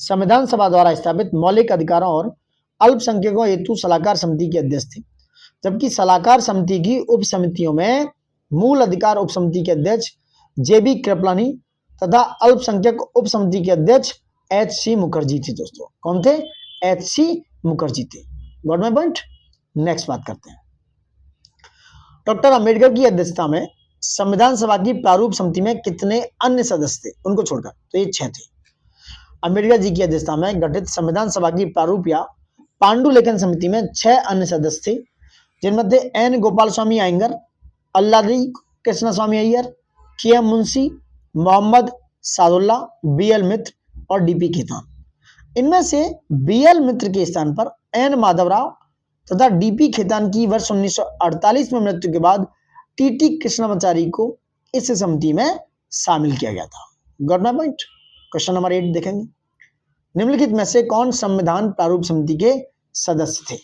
संविधान सभा द्वारा स्थापित मौलिक अधिकारों और अल्पसंख्यकों हेतु सलाहकार समिति के अध्यक्ष थे, जबकि सलाहकार समिति की उप समितियों में मूल अधिकार उप समिति के अध्यक्ष जेबी कृपलानी तथा अल्पसंख्यक उप समिति के अध्यक्ष एच.सी. मुखर्जी थे। दोस्तों कौन थे? एच.सी. मुखर्जी थे। Got my point. नेक्स्ट बात करते हैं। डॉक्टर अंबेडकर की अध्यक्षता में संविधान सभा की प्रारूप समिति में कितने अन्य सदस्य थे उनको छोड़कर? तो ये 6 थे। अंबेडकर जी की अध्यक्षता में गठित संविधान सभा की प्रारूप या पांडुलेखन समिति में 6 अन्य सदस्य थे, जिनमें थे N Gopal Swami Ayyangar, Alladi Krishna Swami Iyer, KM. Munshi, Mohammad Sadulla, BL. मित्र और डी.पी. खेतान। इनमें से बी.एल. मित्र के स्थान पर एन माधवराव तथा डी.पी. खेतान की वर्ष 1948 में मृत्यु के बाद टी.टी. कृष्णामाचारी को इस समिति में शामिल किया गया था। Got my point. Question number 8 देखेंगे। निम्नलिखित में से कौन संविधान प्रारूप समिति के सदस्य थे?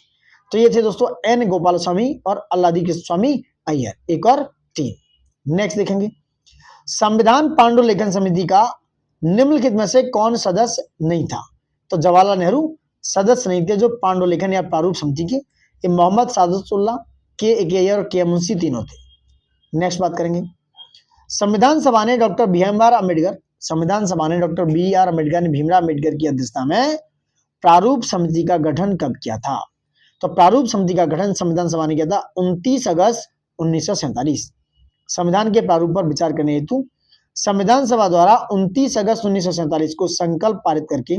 तो ये थे दोस्तों एन गोपाल स्वामी और अल्लादी कृष्ण स्वामी अय्यर, 1 और 3। नेक्स्ट देखेंगे। संविधान पांडुलेखन समिति का निम्नलिखित में से कौन सदस्य नहीं था? तो जवाहरलाल नेहरू सदस्य नहीं थे जो पांडुलेखन या प्रारूप समिति के। ये मोहम्मद सादुल्ला, के अय्यर और के मुंशी तीनों थे। नेक्स्ट बात करेंगे। संविधान सभा ने डॉक्टर भीमराव अम्बेडकर ने भीमराव अम्बेडकर की अध्यक्षता में प्रारूप समिति का गठन कब किया था? तो प्रारूप समिति का गठन संविधान सभा ने किया था 29 अगस्त 1947। संविधान के प्रारूप पर विचार करने हेतु संविधान सभा द्वारा 29 अगस्त 1947 को संकल्प पारित करके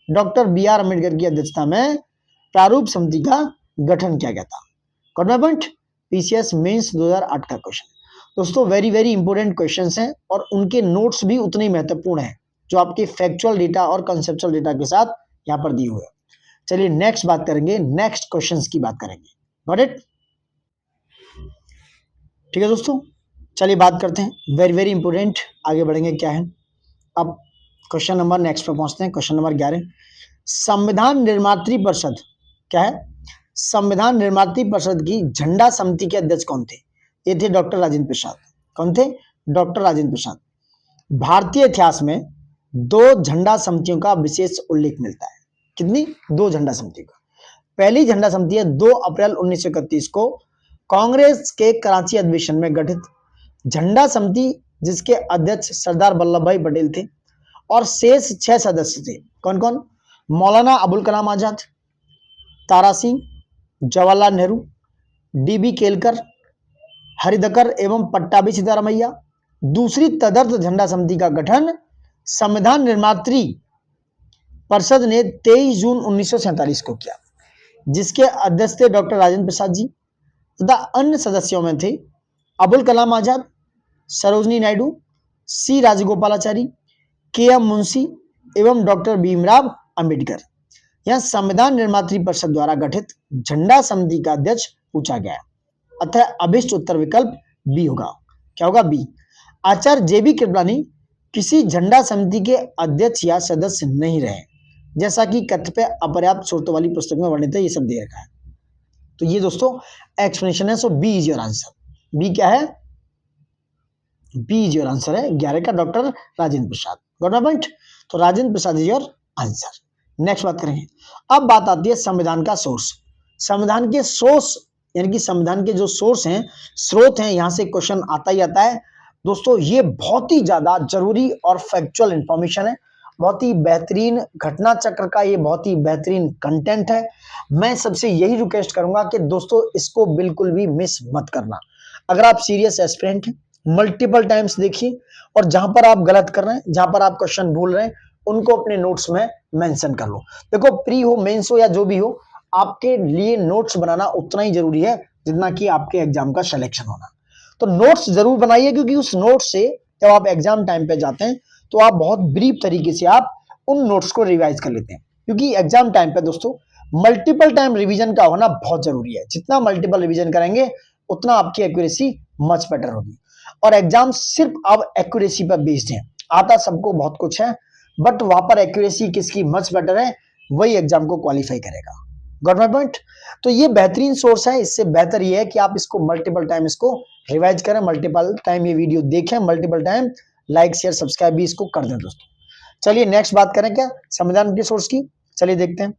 डॉक्टर बी.आर. अम्बेडकर की अध्यक्षता में प्रारूप समिति का गठन किया गया था। Got my point. PCS mains 2008 का क्वेश्चन। दोस्तों वेरी वेरी इंपॉर्टेंट क्वेश्चंस हैं और उनके नोट्स भी उतने ही महत्वपूर्ण हैं जो आपके फैक्चुअल डेटा और कंसेप्चुअल डेटा के साथ यहाँ पर दिए हुए हैं। चलिए नेक्स्ट बात करेंगे, नेक्स्ट क्वेश्चंस की बात करेंगे। Got it. ठीक है दोस्तों, चलिए बात करते हैं। Very very important. आगे बढ़ेंगे क्या है। अब क्वेश्चन नंबर नेक्स्ट पर पहुंचते हैं। Question number 11। संविधान निर्मात्री परिषद क्या है? संविधान निर्मात्री परिषद की झंडा समिति के अध्यक्ष कौन थे? ये थे डॉक्टर राजेंद्र प्रसाद। कौन थे? डॉक्टर राजेंद्र प्रसाद। भारतीय इतिहास में 2 झंडा समितियों का विशेष उल्लेख मिलता है। कितनी? 2 झंडा समिति का। पहली झंडा समिति है 2 अप्रैल 1931 को कांग्रेस के कराची अधिवेशन में गठित झंडा समिति, जिसके अध्यक्ष सरदार वल्लभ भाई पटेल थे और शेष 6 सदस्य थे। कौन कौन? मौलाना अबुल कलाम आजाद, तारा सिंह, जवाहरलाल नेहरू, डी.बी. केलकर, हरिदकर एवं पट्टाभी सीतारामैया। दूसरी तदर्थ झंडा समिति का गठन संविधान निर्मात्री परिषद ने 23 जून 1947 को किया, जिसके अध्यक्ष थे डॉक्टर राजेंद्र प्रसाद जी तथा अन्य सदस्यों में थे अबुल कलाम आजाद, सरोजनी नायडू, सी राजगोपालाचारी, के.एम. मुंशी एवं डॉक्टर भीमराव अम्बेडकर। यह संविधान निर्मात्री परिषद द्वारा गठित झंडा समिति का अध्यक्ष पूछा गया, अतः अभिष्ट उत्तर विकल्प बी होगा। क्या होगा? बी। आचार्य जेबी कृपलानी किसी झंडा समिति के अध्यक्ष या सदस्य नहीं रहे, जैसा कि कतिपय अपर्याप्त स्रोतों वाली पुस्तक में वर्णित है। ये सब दे रखा है। तो ये दोस्तों एक्सप्लेनेशन है। So B is your answer. B क्या है? बी इज योर आंसर है 11 का, doctor Rajendra Prasad. Got my point. तो Rajendra Prasad is your answer. Next बात करेंगे। अब बात आती है संविधान का सोर्स। संविधान के सोर्स यानी कि संविधान के जो सोर्स हैं, स्रोत हैं, यहां से क्वेश्चन आता ही आता है। दोस्तों ये बहुत ही ज्यादा जरूरी और फैक्चुअल इंफॉर्मेशन है। बहुत ही बेहतरीन घटना चक्र का ये बहुत ही बेहतरीन कंटेंट है। मैं सबसे यही रिक्वेस्ट करूंगा कि दोस्तों इसको बिल्कुल भी मिस मत करना। अगर आप सीरियस एस्पिरेंट हैं, मल्टीपल टाइम्स देखिए और जहां पर आप गलत कर रहे हैं, जहां पर आप क्वेश्चन भूल रहे हैं, उनको अपने नोट्स में मेंशन कर लो। देखो प्री हो, मेंस हो या जो भी हो, आपके लिए नोट्स बनाना उतना ही जरूरी है जितना कि आपके एग्जाम का सिलेक्शन होना। तो नोट्स जरूर बनाइए, क्योंकि उस नोट्स से जब आप एग्जाम टाइम पे जाते हैं तो आप बहुत ब्रीफ तरीके से आप उन नोट्स को रिवाइज कर लेते हैं। क्योंकि एग्जाम टाइम पे दोस्तों मल्टीपल टाइम रिवीजन का होना बहुत जरूरी है। जितना मल्टीपल रिवीजन करेंगे उतना आपकी एक्यूरेसी मच बेटर होगी। और एग्जाम सिर्फ अब एक्यूरेसी पर बेस्ड है, आता सबको बहुत कुछ है, बट वहां पर एक्यूरेसी किसकी मच बेटर है, वही एग्जाम को क्वालिफाई करेगा। Got my point. तो ये बेहतरीन सोर्स है। इससे बेहतर ये है कि आप इसको मल्टीपल टाइम इसको रिवाइज करें, मल्टीपल टाइम ये वीडियो देखें, multiple time like share subscribe भी इसको कर दें दोस्तों। चलिए नेक्स्ट बात करें क्या संविधान के सोर्स की, चलिए देखते हैं।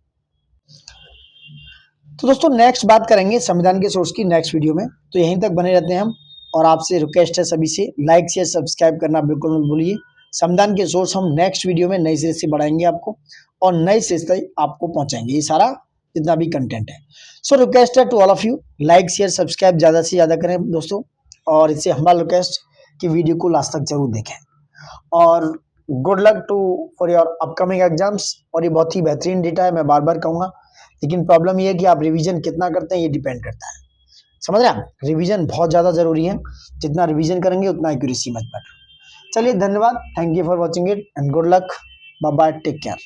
तो दोस्तों नेक्स्ट बात करेंगे संविधान के सोर्स की नेक्स्ट वीडियो में, तो यहीं तक बने रहते हैं हम। और आपसे रिक्वेस्ट है सभी से, लाइक शेयर सब्सक्राइब करना बिल्कुल मत भूलिए। संविधान के सोर्स हम नेक्स्ट वीडियो में नई सिरे से बढ़ाएंगे आपको, और नई सिरे से आपको पहुंचाएंगे ये सारा जितना भी कंटेंट है। सो रिक्वेस्ट है to all of you, like share subscribe ज़्यादा से ज़्यादा करें दोस्तों, और इससे हमारा रिक्वेस्ट कि वीडियो को लास्ट तक जरूर देखें। और good luck to for your upcoming exams. और ये बहुत ही बेहतरीन डेटा है, मैं बार बार कहूँगा, लेकिन प्रॉब्लम ये है कि आप रिवीजन कितना करते हैं ये डिपेंड करता है। समझ रहे हैं आप, रिवीजन बहुत ज़्यादा जरूरी है, जितना रिवीजन करेंगे उतना एक्यूरेसी मच बेटर। चलिए धन्यवाद, thank you for watching it and good luck, bye bye, take care.